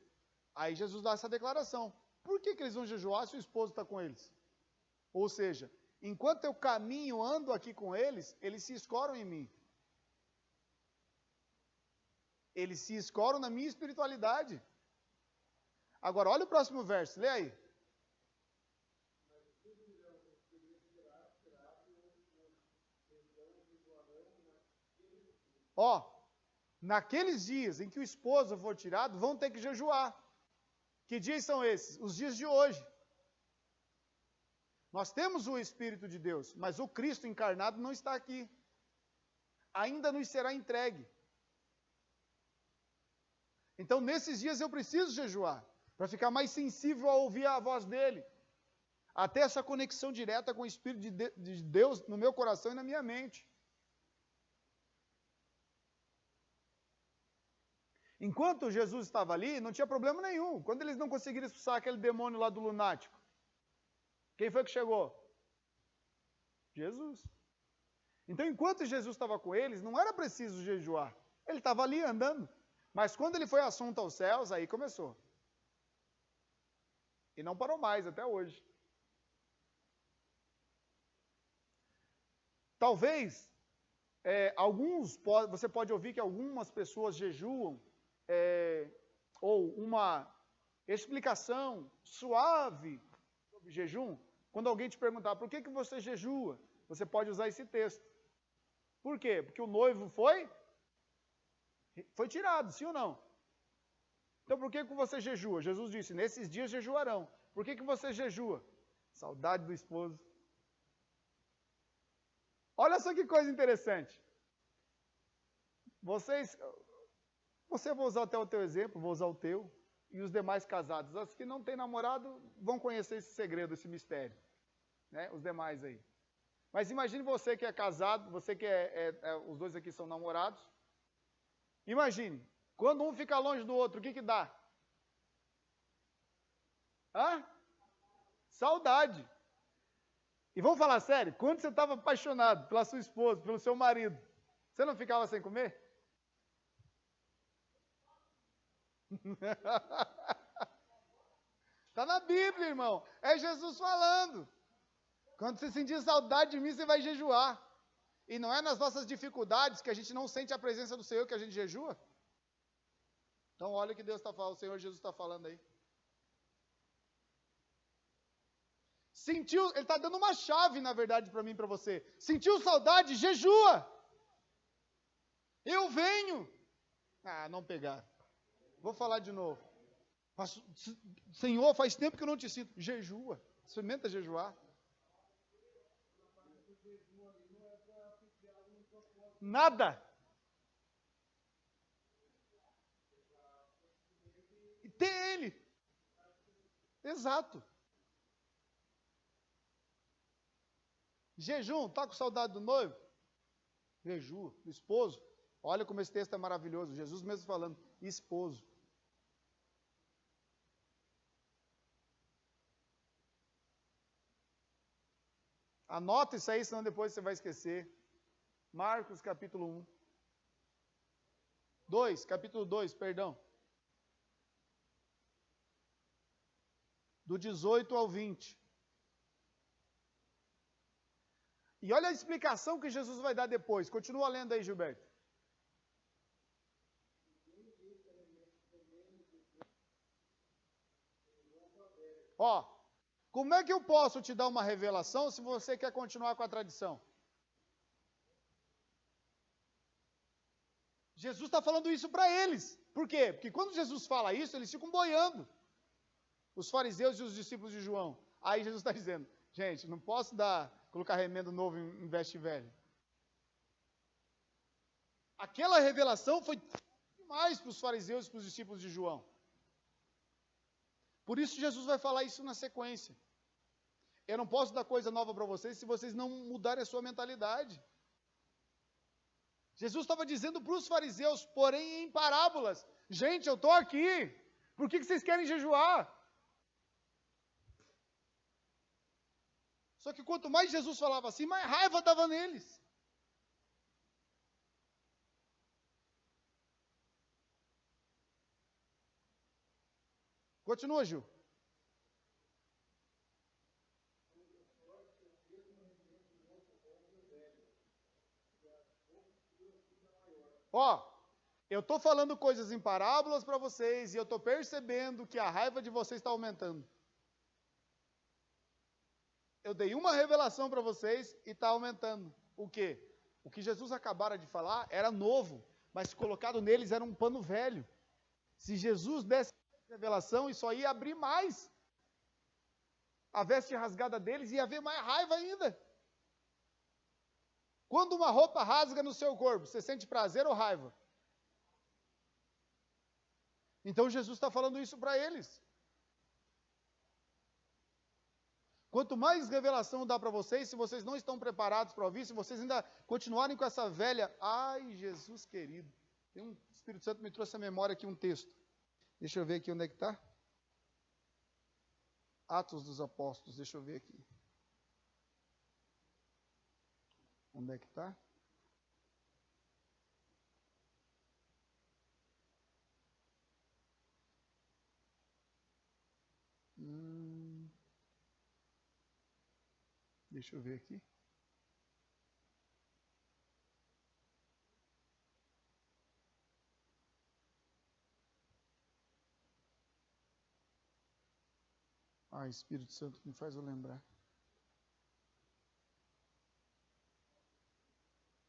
Aí Jesus dá essa declaração. Por que eles vão jejuar se o esposo está com eles? Ou seja, enquanto eu caminho, ando aqui com eles, eles se escoram em mim. Eles se escoram na minha espiritualidade. Agora, olha o próximo verso, lê aí. Ó, naqueles dias em que o esposo for tirado, vão ter que jejuar. Que dias são esses? Os dias de hoje. Nós temos o Espírito de Deus, mas o Cristo encarnado não está aqui. Ainda nos será entregue. Então, nesses dias eu preciso jejuar, para ficar mais sensível a ouvir a voz dele. Até essa conexão direta com o Espírito de Deus no meu coração e na minha mente. Enquanto Jesus estava ali, não tinha problema nenhum. Quando eles não conseguiram expulsar aquele demônio lá do lunático, quem foi que chegou? Jesus. Então, enquanto Jesus estava com eles, não era preciso jejuar. Ele estava ali andando. Mas quando ele foi assunto aos céus, aí começou. E não parou mais até hoje. Talvez, você pode ouvir que algumas pessoas jejuam, ou uma explicação suave sobre jejum, quando alguém te perguntar, por que você jejua? Você pode usar esse texto. Por quê? Porque o noivo foi tirado, sim ou não? Então por que você jejua? Jesus disse, nesses dias jejuarão. Por que você jejua? Saudade do esposo. Olha só que coisa interessante. Você vou usar até o teu exemplo, vou usar o teu, e os demais casados. As que não têm namorado vão conhecer esse segredo, esse mistério. Né? Os demais aí. Mas imagine você que é casado, você que os dois aqui são namorados. Imagine, quando um fica longe do outro, o que dá? Hã? Saudade. E vamos falar sério, quando você estava apaixonado pela sua esposa, pelo seu marido, você não ficava sem comer? Está na Bíblia, irmão. É Jesus falando. Quando você sentir saudade de mim, você vai jejuar. E não é nas nossas dificuldades que a gente não sente a presença do Senhor que a gente jejua? Então olha o que Deus está falando, o Senhor Jesus está falando aí. Sentiu, ele está dando uma chave, na verdade, para mim e para você. Sentiu saudade? Jejua. Eu venho. Ah, não pegar. Vou falar de novo. Senhor, faz tempo que eu não te sinto. Jejua. Experimenta jejuar. Nada. E ter ele. Exato. Jejum, tá com saudade do noivo? Jejua. Do esposo. Olha como esse texto é maravilhoso. Jesus mesmo falando, esposo. Anota isso aí, senão depois você vai esquecer. Marcos capítulo 1. 2, capítulo 2, perdão. Do 18 ao 20. E olha a explicação que Jesus vai dar depois. Continua lendo aí, Gilberto. Ó, como é que eu posso te dar uma revelação se você quer continuar com a tradição? Jesus está falando isso para eles. Por quê? Porque quando Jesus fala isso, eles ficam boiando. Os fariseus e os discípulos de João. Aí Jesus está dizendo, gente, não posso colocar remendo novo em veste velho. Aquela revelação foi demais para os fariseus e para os discípulos de João. Por isso Jesus vai falar isso na sequência. Eu não posso dar coisa nova para vocês se vocês não mudarem a sua mentalidade. Jesus estava dizendo para os fariseus, porém em parábolas. Gente, eu estou aqui. Por que vocês querem jejuar? Só que quanto mais Jesus falava assim, mais raiva dava neles. Continua, Gil. Ó, eu estou falando coisas em parábolas para vocês e eu estou percebendo que a raiva de vocês está aumentando. Eu dei uma revelação para vocês e está aumentando. O quê? O que Jesus acabara de falar era novo, mas colocado neles era um pano velho. Se Jesus desse revelação, isso aí ia abrir mais. A veste rasgada deles ia haver mais raiva ainda. Quando uma roupa rasga no seu corpo, você sente prazer ou raiva? Então Jesus está falando isso para eles. Quanto mais revelação dá para vocês, se vocês não estão preparados para ouvir, se vocês ainda continuarem com essa velha... Ai, Jesus querido. O Espírito Santo me trouxe à memória aqui um texto. Deixa eu ver aqui onde é que está. Atos dos Apóstolos, deixa eu ver aqui. Onde é que está? Deixa eu ver aqui. Espírito Santo me faz eu lembrar.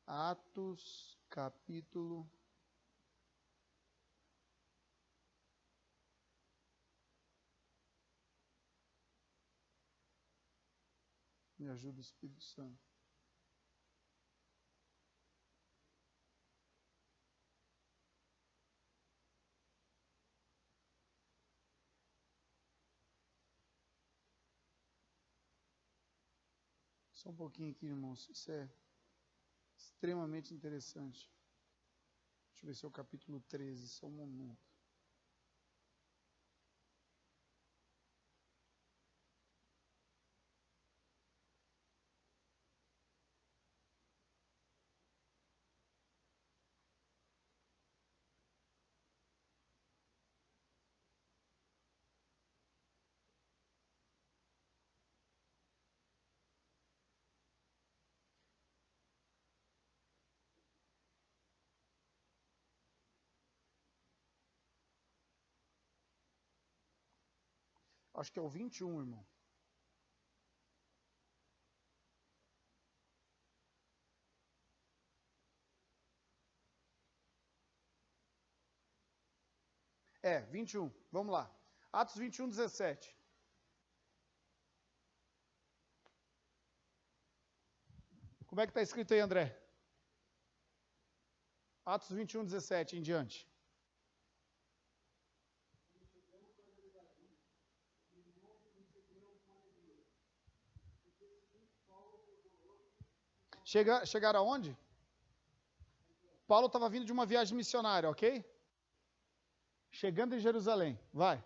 Atos, capítulo... Me ajuda, Espírito Santo. Só um pouquinho aqui, irmãos. Isso é extremamente interessante. Deixa eu ver se é o capítulo 13, só um momento. Acho que é o 21, irmão. É, 21. Vamos lá. Atos 21, 17. Como é que está escrito aí, André? Atos 21, 17 em diante. Chegaram aonde? Paulo estava vindo de uma viagem missionária, ok? Chegando em Jerusalém. Vai.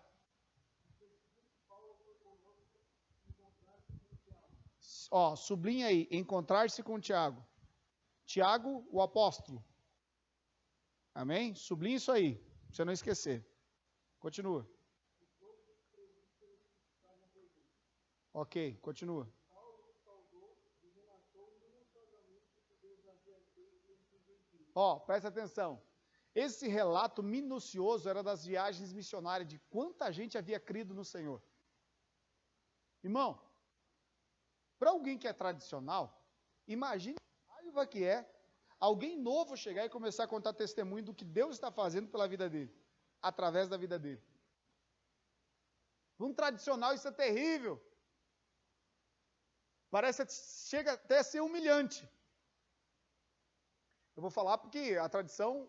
Ó, sublinha aí. Encontrar-se com Tiago. Tiago, o apóstolo. Amém? Sublinha isso aí, pra você não esquecer. Continua. Ok, continua. Ó, presta atenção. Esse relato minucioso era das viagens missionárias, de quanta gente havia crido no Senhor. Irmão, para alguém que é tradicional, imagine a raiva que é alguém novo chegar e começar a contar testemunho do que Deus está fazendo pela vida dele, através da vida dele. Para um tradicional isso é terrível. Parece, chega até a ser humilhante. Eu vou falar porque a tradição,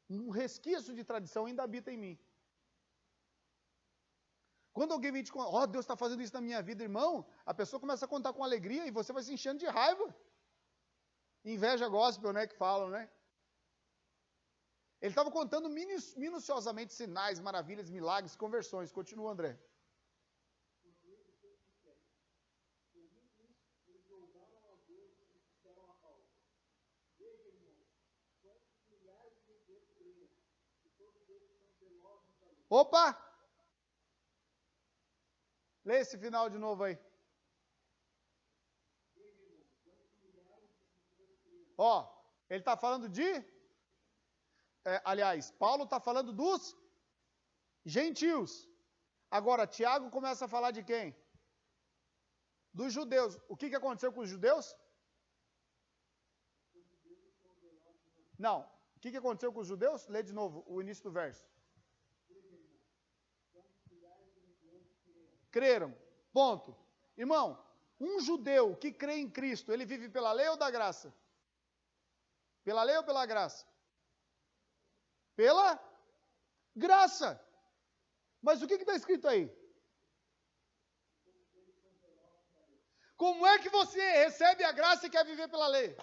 um resquício de tradição ainda habita em mim. Quando alguém vem te contar, ó, Deus está fazendo isso na minha vida, irmão, a pessoa começa a contar com alegria e você vai se enchendo de raiva. Inveja gospel, né, que falam, né? Ele estava contando minuciosamente sinais, maravilhas, milagres, conversões. Continua, André. Opa! Lê esse final de novo aí. Ó, ele está falando de... aliás, Paulo está falando dos gentios. Agora, Tiago começa a falar de quem? Dos judeus. O que aconteceu com os judeus? Não. O que aconteceu com os judeus? Lê de novo o início do verso. Creram. Ponto. Irmão, um judeu que crê em Cristo, ele vive pela lei ou da graça? Pela lei ou pela graça? Pela graça. Mas o que está escrito aí? Como é que você recebe a graça e quer viver pela lei?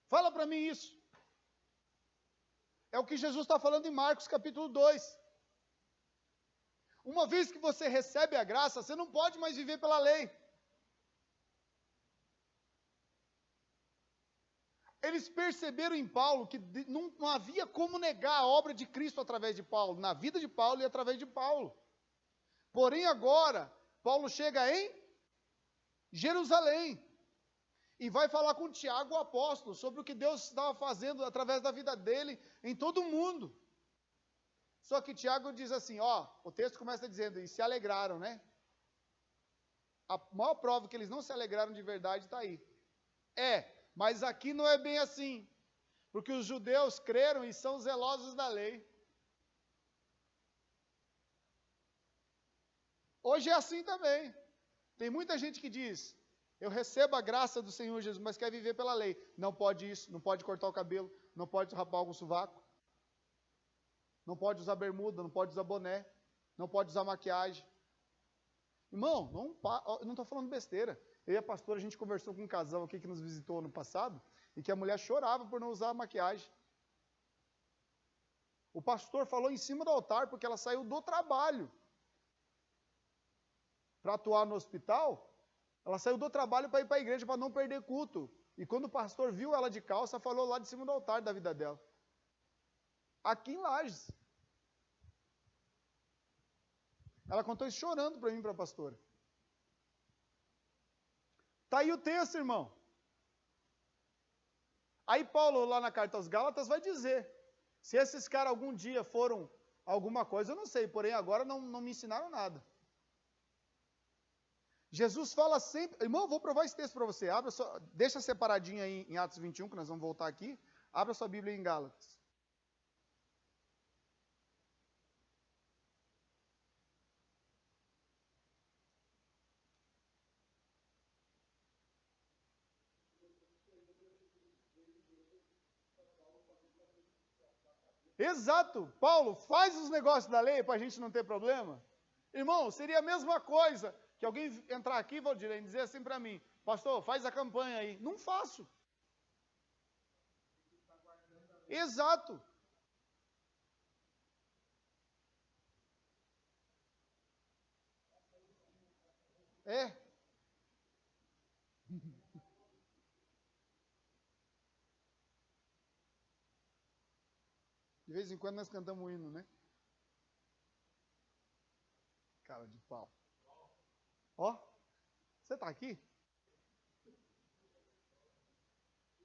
Fala para mim isso. É o que Jesus está falando em Marcos capítulo 2. Uma vez que você recebe a graça, você não pode mais viver pela lei. Eles perceberam em Paulo que não havia como negar a obra de Cristo através de Paulo, na vida de Paulo e através de Paulo. Porém agora, Paulo chega em Jerusalém e vai falar com Tiago, o apóstolo, sobre o que Deus estava fazendo através da vida dele em todo o mundo. Só que Tiago diz assim, ó, o texto começa dizendo, e se alegraram, né? A maior prova que eles não se alegraram de verdade está aí. Mas aqui não é bem assim, porque os judeus creram e são zelosos da lei. Hoje é assim também. Tem muita gente que diz, eu recebo a graça do Senhor Jesus, mas quer viver pela lei. Não pode isso, não pode cortar o cabelo, não pode rapar algum sovaco, não pode usar bermuda, não pode usar boné, não pode usar maquiagem. Irmão, não estou falando besteira. Eu e a pastora, a gente conversou com um casal aqui que nos visitou ano passado, e que a mulher chorava por não usar maquiagem. O pastor falou em cima do altar, porque ela saiu do trabalho para atuar no hospital. Ela saiu do trabalho para ir para a igreja, para não perder culto. E quando o pastor viu ela de calça, falou lá de cima do altar da vida dela. Aqui em Lages. Ela contou isso chorando para mim, para a pastora. Está aí o texto, irmão. Aí Paulo, lá na carta aos Gálatas, vai dizer, Se esses caras algum dia foram alguma coisa, eu não sei, porém agora não me ensinaram nada. Jesus fala sempre, irmão, eu vou provar esse texto para você, deixa separadinho aí em Atos 21, que nós vamos voltar aqui, abra sua Bíblia em Gálatas. Exato, Paulo, faz os negócios da lei para a gente não ter problema. Irmão, seria a mesma coisa que alguém entrar aqui, Valdir, e dizer assim para mim, pastor, faz a campanha aí. Não faço. Exato. É. De vez em quando nós cantamos um hino, né? Cara de pau. Ó, você está aqui?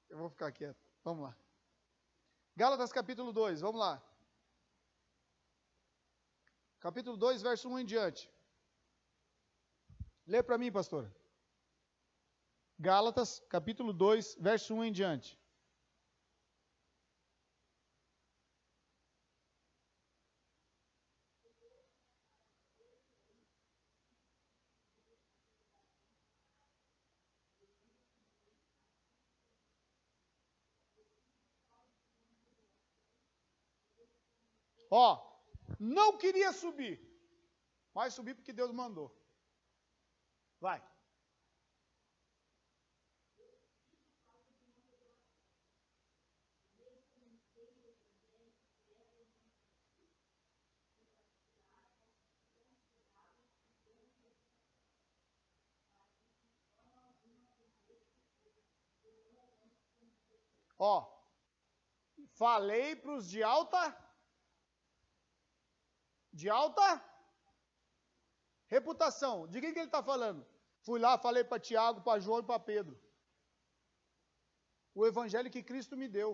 Eu vou ficar quieto. Vamos lá. Gálatas capítulo 2, vamos lá. Capítulo 2, verso 1 em diante. Lê para mim, pastor. Gálatas, capítulo 2, verso 1 em diante. Ó, não queria subir, mas subir porque Deus mandou. Vai. Ó, falei para os de alta reputação. De quem que ele está falando? Fui lá, falei para Tiago, para João e para Pedro. O evangelho que Cristo me deu.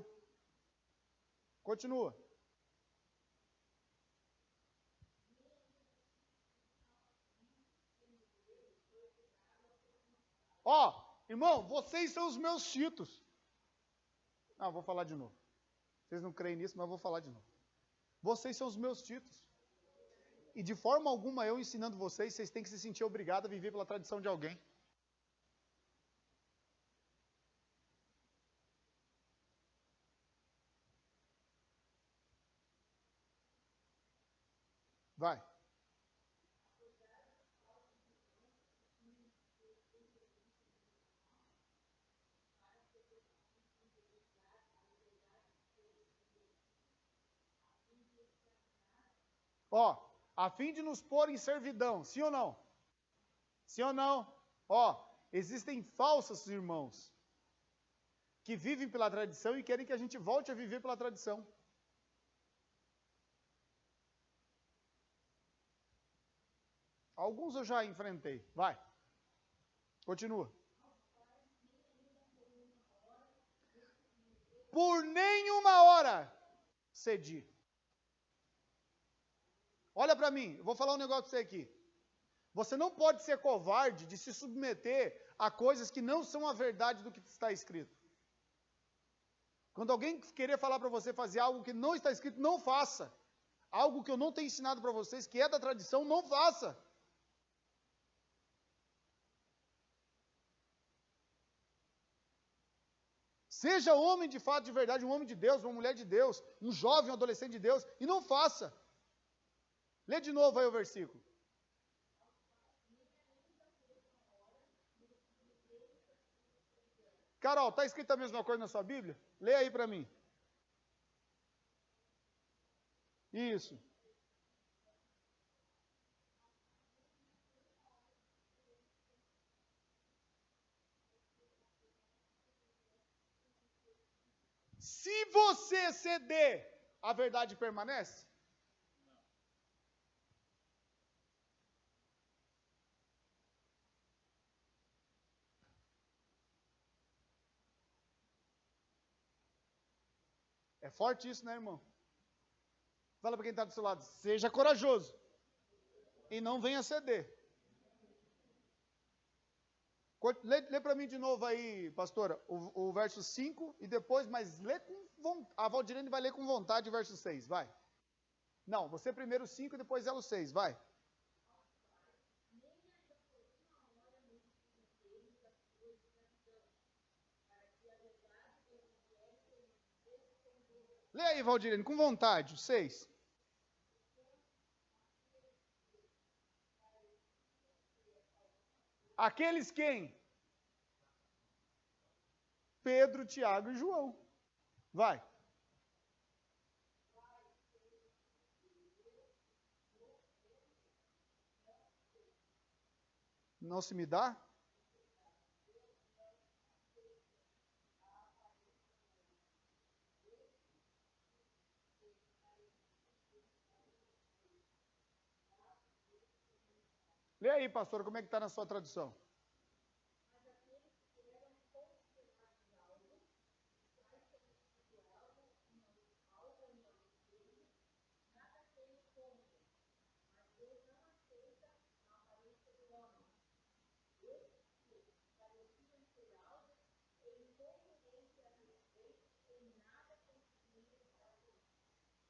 Continua. Ó, irmão, vocês são os meus títulos. Ah, vou falar de novo. Vocês não creem nisso, mas eu vou falar de novo. Vocês são os meus títulos. E de forma alguma eu ensinando vocês, vocês têm que se sentir obrigados a viver pela tradição de alguém. Vai. Ó, a fim de nos pôr em servidão, sim ou não? Sim ou não? Ó, existem falsos irmãos que vivem pela tradição e querem que a gente volte a viver pela tradição. Alguns eu já enfrentei. Vai. Continua. Por nenhuma hora cedi. Olha para mim, eu vou falar um negócio para você aqui. Você não pode ser covarde de se submeter a coisas que não são a verdade do que está escrito. Quando alguém querer falar para você fazer algo que não está escrito, não faça. Algo que eu não tenho ensinado para vocês, que é da tradição, não faça. Seja homem de fato, de verdade, um homem de Deus, uma mulher de Deus, um jovem, um adolescente de Deus, e não faça. Lê de novo aí o versículo. Carol, está escrita a mesma coisa na sua Bíblia? Lê aí para mim. Isso. Se você ceder, a verdade permanece? É forte isso, né, irmão? Fala para quem está do seu lado, seja corajoso. E não venha ceder. Lê para mim de novo aí, pastora, o verso 5 e depois, mas lê com vontade. A Valdirene vai ler com vontade o verso 6, vai. Não, você primeiro o 5 e depois ela o 6, vai. Lê aí, Valdirene, com vontade, o 6. Aqueles quem? Pedro, Tiago e João. Vai. Não se me dá? Lê aí, pastor, como é que está na sua tradução?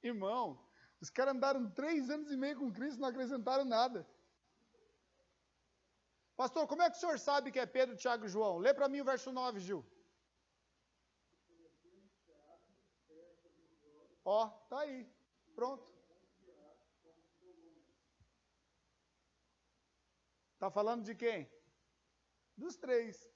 Irmão, os caras andaram 3 anos e meio com Cristo e não acrescentaram nada. Pastor, como é que o senhor sabe que é Pedro, Tiago e João? Lê para mim o verso 9, Gil. Ó, tá aí. Pronto. Tá falando de quem? Dos 3.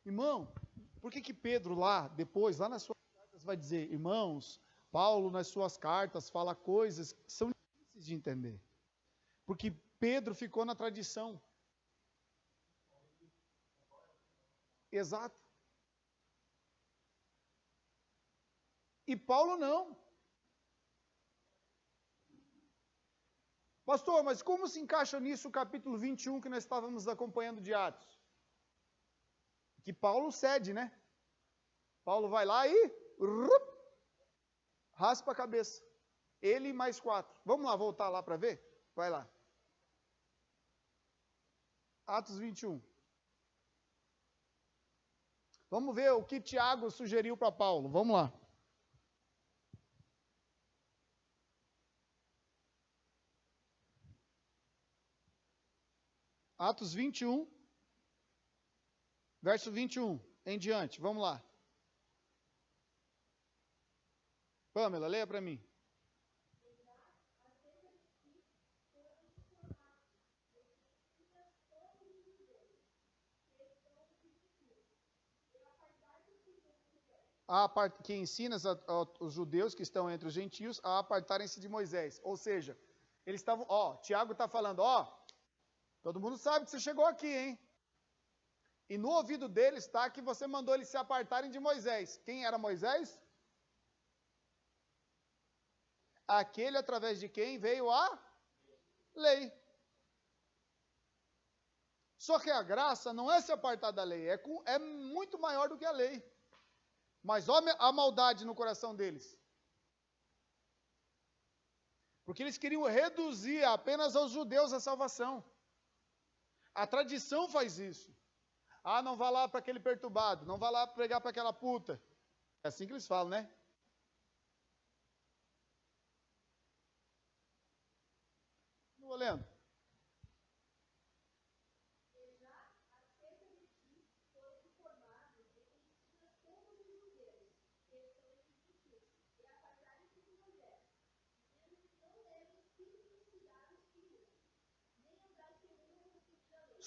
Irmão, por que Pedro lá, depois, lá nas suas cartas, vai dizer, irmãos, Paulo nas suas cartas fala coisas que são difíceis de entender. Porque Pedro ficou na tradição. Exato. E Paulo não. Pastor, mas como se encaixa nisso o capítulo 21 que nós estávamos acompanhando de Atos? Que Paulo cede, né? Paulo vai lá e raspa a cabeça. Ele e mais 4. Vamos lá, voltar lá para ver? Vai lá. Atos 21. Vamos ver o que Tiago sugeriu para Paulo. Vamos lá. Atos 21, verso 21 em diante. Vamos lá. Pamela, leia para mim. Que ensina os judeus que estão entre os gentios a apartarem-se de Moisés. Ou seja, eles estavam, Tiago está falando, todo mundo sabe que você chegou aqui, hein? E no ouvido deles está que você mandou eles se apartarem de Moisés. Quem era Moisés? Aquele através de quem veio a lei. Só que a graça não é se apartar da lei, é muito maior do que a lei. Mas olha a maldade no coração deles. Porque eles queriam reduzir apenas aos judeus a salvação. A tradição faz isso. Não vá lá para aquele perturbado, não vá lá pregar para aquela puta. É assim que eles falam, né? Não vou lendo.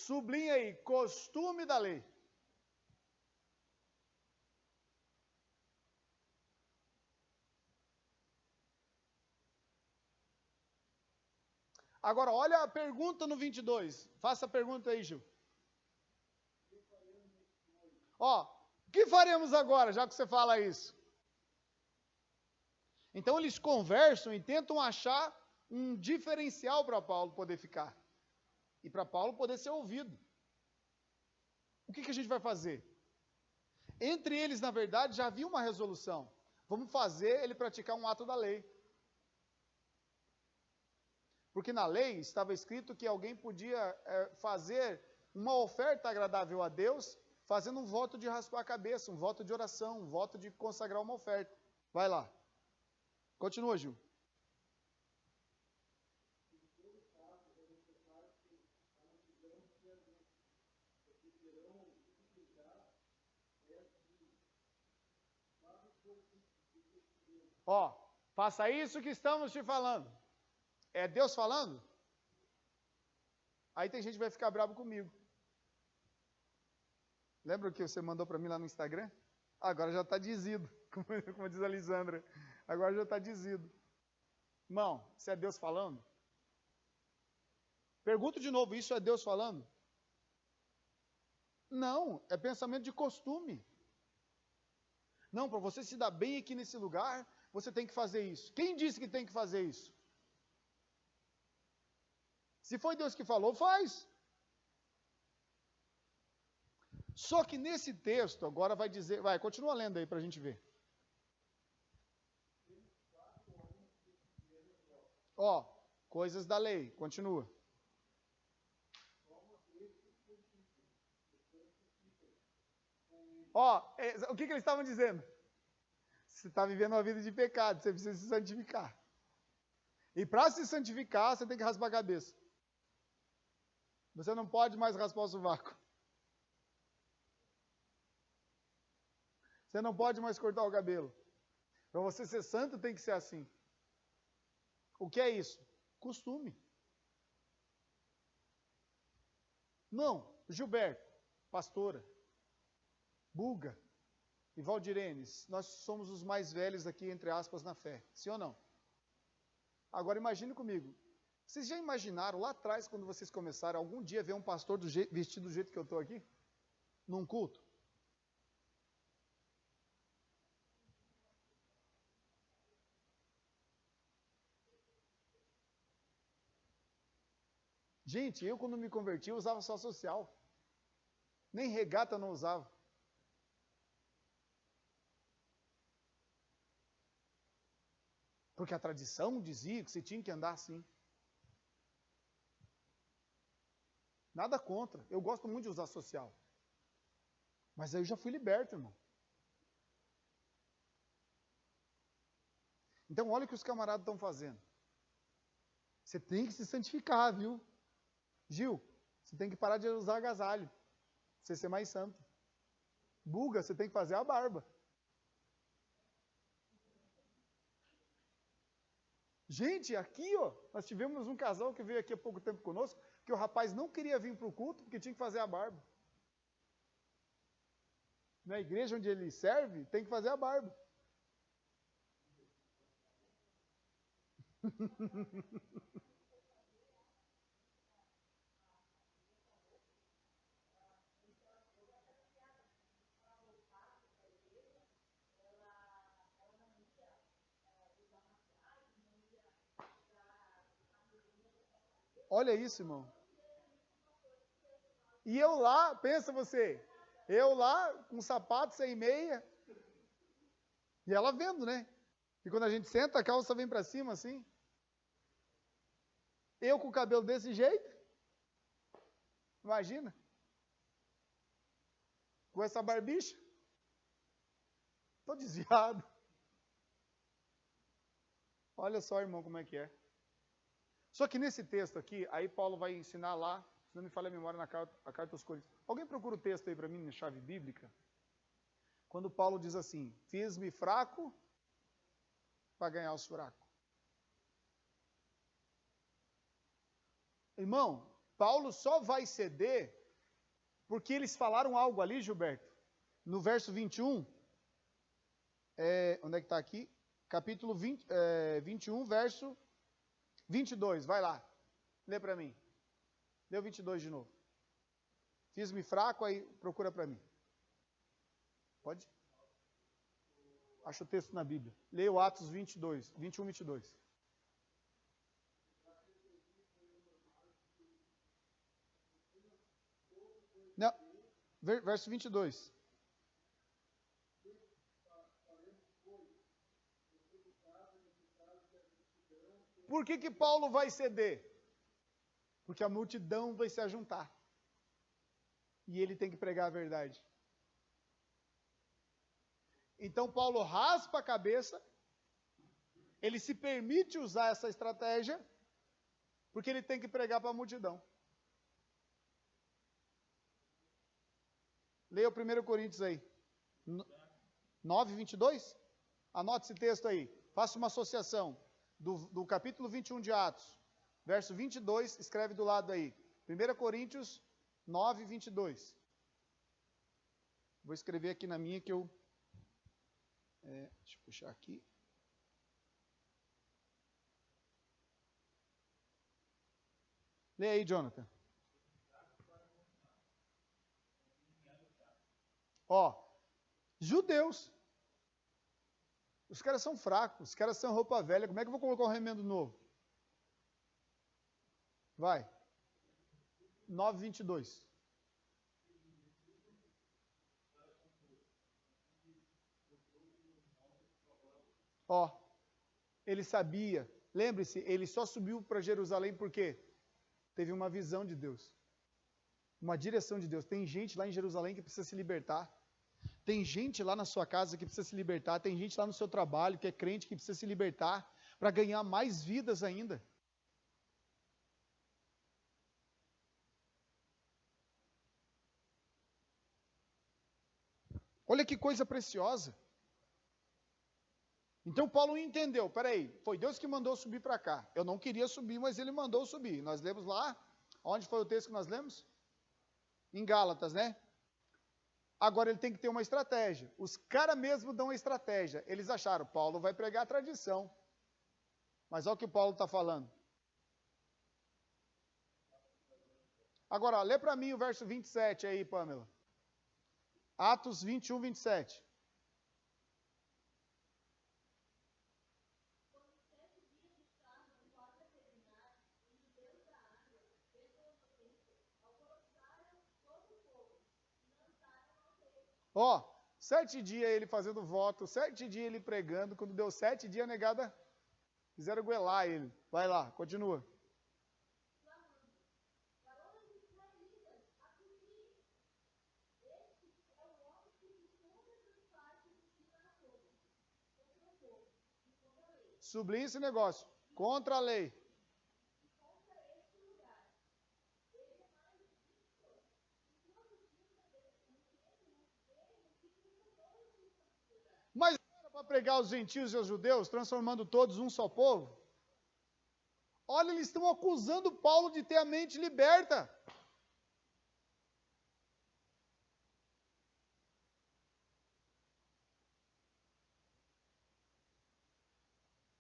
Sublinha aí, costume da lei. Agora, olha a pergunta no 22. Faça a pergunta aí, Gil. O que faremos agora, já que você fala isso? Então, eles conversam e tentam achar um diferencial para Paulo poder ficar. E para Paulo poder ser ouvido. o que a gente vai fazer? Entre eles, na verdade, já havia uma resolução. Vamos fazer ele praticar um ato da lei. Porque na lei estava escrito que alguém podia fazer uma oferta agradável a Deus, fazendo um voto de raspar a cabeça, um voto de oração, um voto de consagrar uma oferta. Vai lá. Continua, Gil. Ó, faça isso que estamos te falando. É Deus falando? Aí tem gente que vai ficar bravo comigo. Lembra o que você mandou para mim lá no Instagram? Agora já está dizido, como diz a Lisandra. Agora já está dizido. Irmão, isso é Deus falando? Pergunto de novo, isso é Deus falando? Não, é pensamento de costume. Não, para você se dar bem aqui nesse lugar, você tem que fazer isso. Quem disse que tem que fazer isso? Se foi Deus que falou, faz. Só que nesse texto, agora vai dizer, continua lendo aí para a gente ver. Ó, coisas da lei, continua. Ó, o que eles estavam dizendo? Você está vivendo uma vida de pecado, você precisa se santificar. E para se santificar, você tem que raspar a cabeça. Você não pode mais raspar o sovaco. Você não pode mais cortar o cabelo. Para você ser santo, tem que ser assim. O que é isso? Costume. Não, Gilberto, pastora, Buga e Valdirenes, nós somos os mais velhos aqui, entre aspas, na fé. Sim ou não? Agora imagine comigo. Vocês já imaginaram lá atrás, quando vocês começaram, algum dia ver um pastor vestido do jeito que eu estou aqui? Num culto? Gente, eu quando me converti, eu usava só social. Nem regata eu não usava. Porque a tradição dizia que você tinha que andar assim. Nada contra. Eu gosto muito de usar social. Mas aí eu já fui liberto, irmão. Então, olha o que os camaradas estão fazendo. Você tem que se santificar, viu? Gil, você tem que parar de usar agasalho. Pra você ser mais santo. Buga, você tem que fazer a barba. Gente, aqui, ó, nós tivemos um casal que veio aqui há pouco tempo conosco, que o rapaz não queria vir para o culto porque tinha que fazer a barba. Na igreja onde ele serve, tem que fazer a barba. Olha isso, irmão. E eu lá, pensa você, eu lá com sapato sem meia, e ela vendo, né? E quando a gente senta, a calça vem para cima assim. Eu com o cabelo desse jeito, imagina. Com essa barbicha, estou desviado. Olha só, irmão, como é que é. Só que nesse texto aqui, aí Paulo vai ensinar lá, se não me falha a memória, na carta aos Coríntios. Alguém procura o texto aí para mim, na chave bíblica? Quando Paulo diz assim, fiz-me fraco para ganhar os fracos. Irmão, Paulo só vai ceder porque eles falaram algo ali, Gilberto. No verso 21, onde é que está aqui? Capítulo 21, verso 22, vai lá. Lê para mim. Lê o 22 de novo. Fiz-me fraco, aí procura para mim. Pode? Acha o texto na Bíblia. Leia o Atos 22, 21, 22. Não, Verso 22. Por que Paulo vai ceder? Porque a multidão vai se ajuntar. E ele tem que pregar a verdade. Então Paulo raspa a cabeça, ele se permite usar essa estratégia, porque ele tem que pregar para a multidão. Leia o 1 Coríntios aí. 9:22? Anote esse texto aí. Faça uma associação do capítulo 21 de Atos. Verso 22, escreve do lado aí. 1 Coríntios 9:22. Vou escrever aqui na minha que eu... deixa eu puxar aqui. Leia aí, Jonathan. Ó, judeus. Os caras são fracos, os caras são roupa velha. Como é que eu vou colocar um remendo novo? Vai. 9:22. Ó, ele sabia. Lembre-se, ele só subiu para Jerusalém por quê? Teve uma visão de Deus. Uma direção de Deus. Tem gente lá em Jerusalém que precisa se libertar. Tem gente lá na sua casa que precisa se libertar. Tem gente lá no seu trabalho que é crente que precisa se libertar para ganhar mais vidas ainda. Olha que coisa preciosa. Então Paulo entendeu, peraí, foi Deus que mandou subir para cá. Eu não queria subir, mas ele mandou subir. Nós lemos lá, onde foi o texto que nós lemos? Em Gálatas, né? Agora ele tem que ter uma estratégia. Os caras mesmo dão uma estratégia. Eles acharam, Paulo vai pregar a tradição. Mas olha o que Paulo está falando. Agora, lê para mim o verso 27 aí, Pamela. Atos 21, 27. Ó, 7 dias ele fazendo voto, 7 dias ele pregando, quando deu 7 dias a negada, fizeram goelar ele. Vai lá, continua. Sublinha esse negócio, contra a lei. Mas era para pregar os gentios e os judeus, transformando todos um só povo? Olha, eles estão acusando Paulo de ter a mente liberta.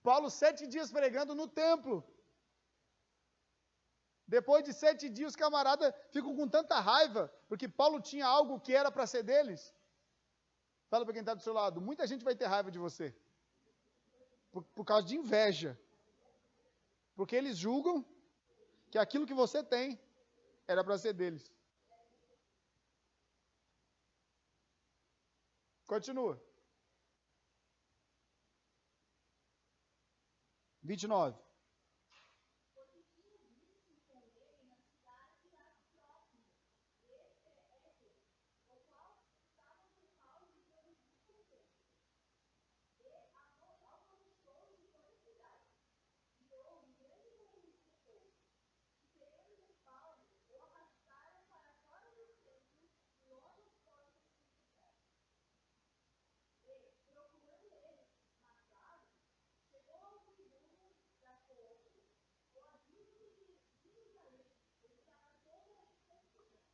Paulo 7 dias pregando no templo. Depois de 7 dias, os camaradas ficam com tanta raiva, porque Paulo tinha algo que era para ser deles. Fala para quem está do seu lado, muita gente vai ter raiva de você. Por causa de inveja. Porque eles julgam que aquilo que você tem era para ser deles. Continua. 29.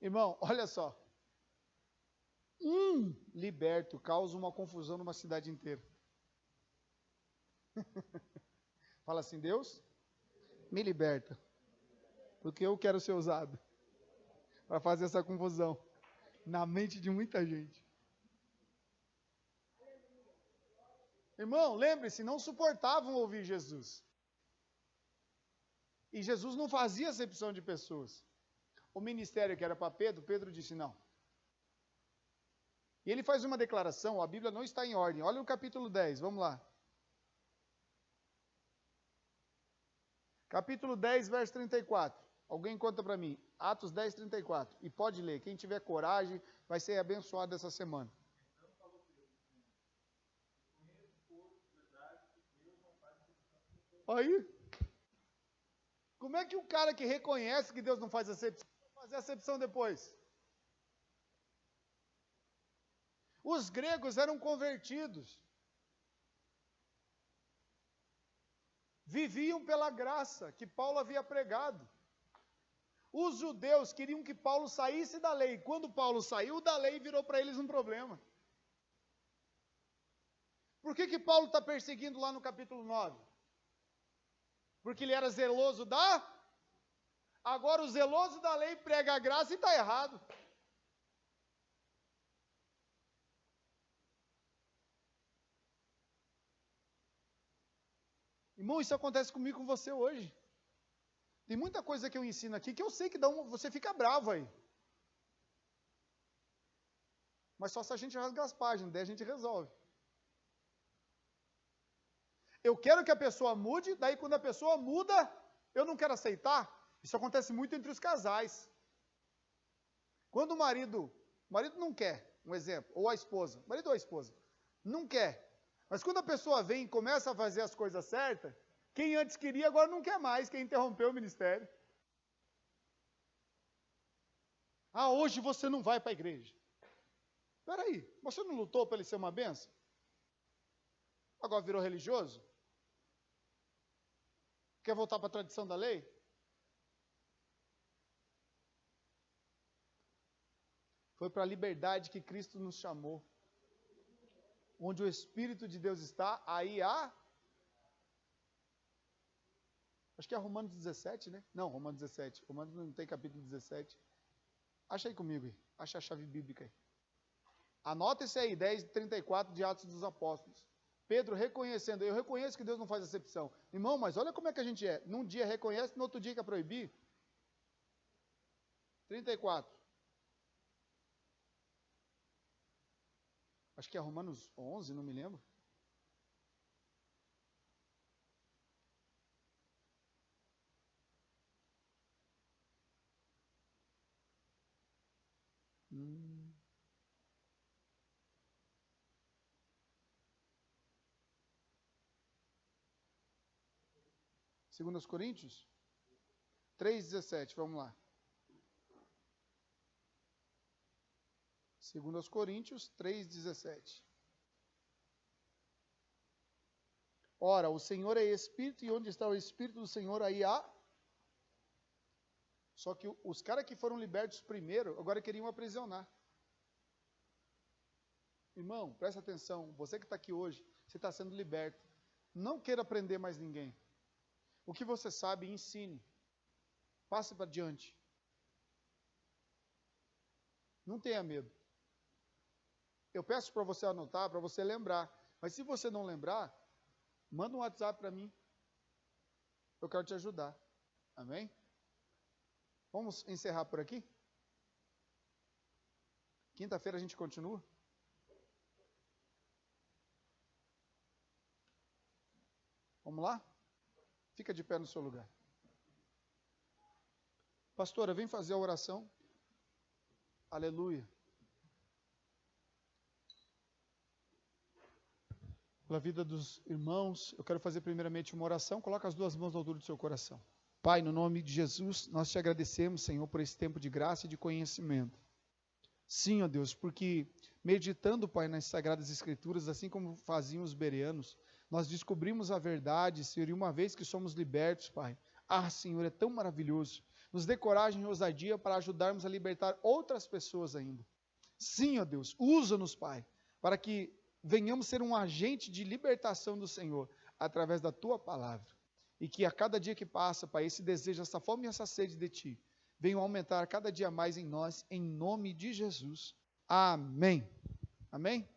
Irmão, olha só. Liberto causa uma confusão numa cidade inteira. Fala assim, Deus, me liberta. Porque eu quero ser usado para fazer essa confusão na mente de muita gente. Irmão, lembre-se, não suportavam ouvir Jesus. E Jesus não fazia acepção de pessoas. O ministério que era para Pedro, Pedro disse não. E ele faz uma declaração, a Bíblia não está em ordem. Olha o capítulo 10, vamos lá. Capítulo 10, verso 34. Alguém conta para mim. Atos 10, 34. E pode ler. Quem tiver coragem vai ser abençoado essa semana. Aí. Como é que o cara que reconhece que Deus não faz acepção, vai fazer acepção depois? Os gregos eram convertidos. Viviam pela graça que Paulo havia pregado. Os judeus queriam que Paulo saísse da lei. Quando Paulo saiu da lei, virou para eles um problema. Por que Paulo está perseguindo lá no capítulo 9? Porque ele era zeloso da... Agora o zeloso da lei prega a graça e está errado. Irmão, isso acontece comigo e com você hoje. Tem muita coisa que eu ensino aqui que eu sei que você fica bravo aí. Mas só se a gente rasgar as páginas, daí a gente resolve. Eu quero que a pessoa mude, daí quando a pessoa muda, eu não quero aceitar. Isso acontece muito entre os casais. Quando o marido não quer, um exemplo, ou a esposa, marido ou a esposa, não quer. Mas quando a pessoa vem e começa a fazer as coisas certas, quem antes queria agora não quer mais, quem interrompeu o ministério. Ah, hoje você não vai para a igreja. Espera aí, você não lutou para ele ser uma benção? Agora virou religioso? Quer voltar para a tradição da lei? Foi para a liberdade que Cristo nos chamou. Onde o Espírito de Deus está, aí há... Acho que é Romanos 17, né? Não, Romanos 17. Romanos não tem capítulo 17. Acha aí comigo aí. Acha a chave bíblica aí. Anota esse aí, 10:34 de Atos dos Apóstolos. Pedro reconhecendo, eu reconheço que Deus não faz acepção. Irmão, mas olha como é que a gente é. Num dia reconhece, no outro dia quer proibir. 34. Acho que é Romanos 11, não me lembro. Segundo aos Coríntios 3:17, vamos lá. Segundo aos Coríntios 3:17. Ora, o Senhor é Espírito, e onde está o Espírito do Senhor, aí há... Só que os caras que foram libertos primeiro, agora queriam aprisionar. Irmão, presta atenção, você que está aqui hoje, você está sendo liberto. Não queira prender mais ninguém. O que você sabe, ensine. Passe para diante. Não tenha medo. Eu peço para você anotar, para você lembrar. Mas se você não lembrar, manda um WhatsApp para mim. Eu quero te ajudar. Amém? Vamos encerrar por aqui? Quinta-feira a gente continua? Vamos lá? Fica de pé no seu lugar. Pastora, vem fazer a oração. Aleluia. Pela vida dos irmãos, eu quero fazer primeiramente uma oração. Coloca as duas mãos na altura do seu coração. Pai, no nome de Jesus, nós te agradecemos, Senhor, por esse tempo de graça e de conhecimento. Sim, ó Deus, porque meditando, Pai, nas Sagradas Escrituras, assim como faziam os bereanos, nós descobrimos a verdade, Senhor, e uma vez que somos libertos, Pai, Senhor, é tão maravilhoso. Nos dê coragem e ousadia para ajudarmos a libertar outras pessoas ainda. Sim, ó Deus, usa-nos, Pai, para que venhamos ser um agente de libertação do Senhor, através da Tua palavra. E que a cada dia que passa, Pai, esse desejo, essa fome e essa sede de Ti, venham aumentar cada dia mais em nós, em nome de Jesus. Amém. Amém?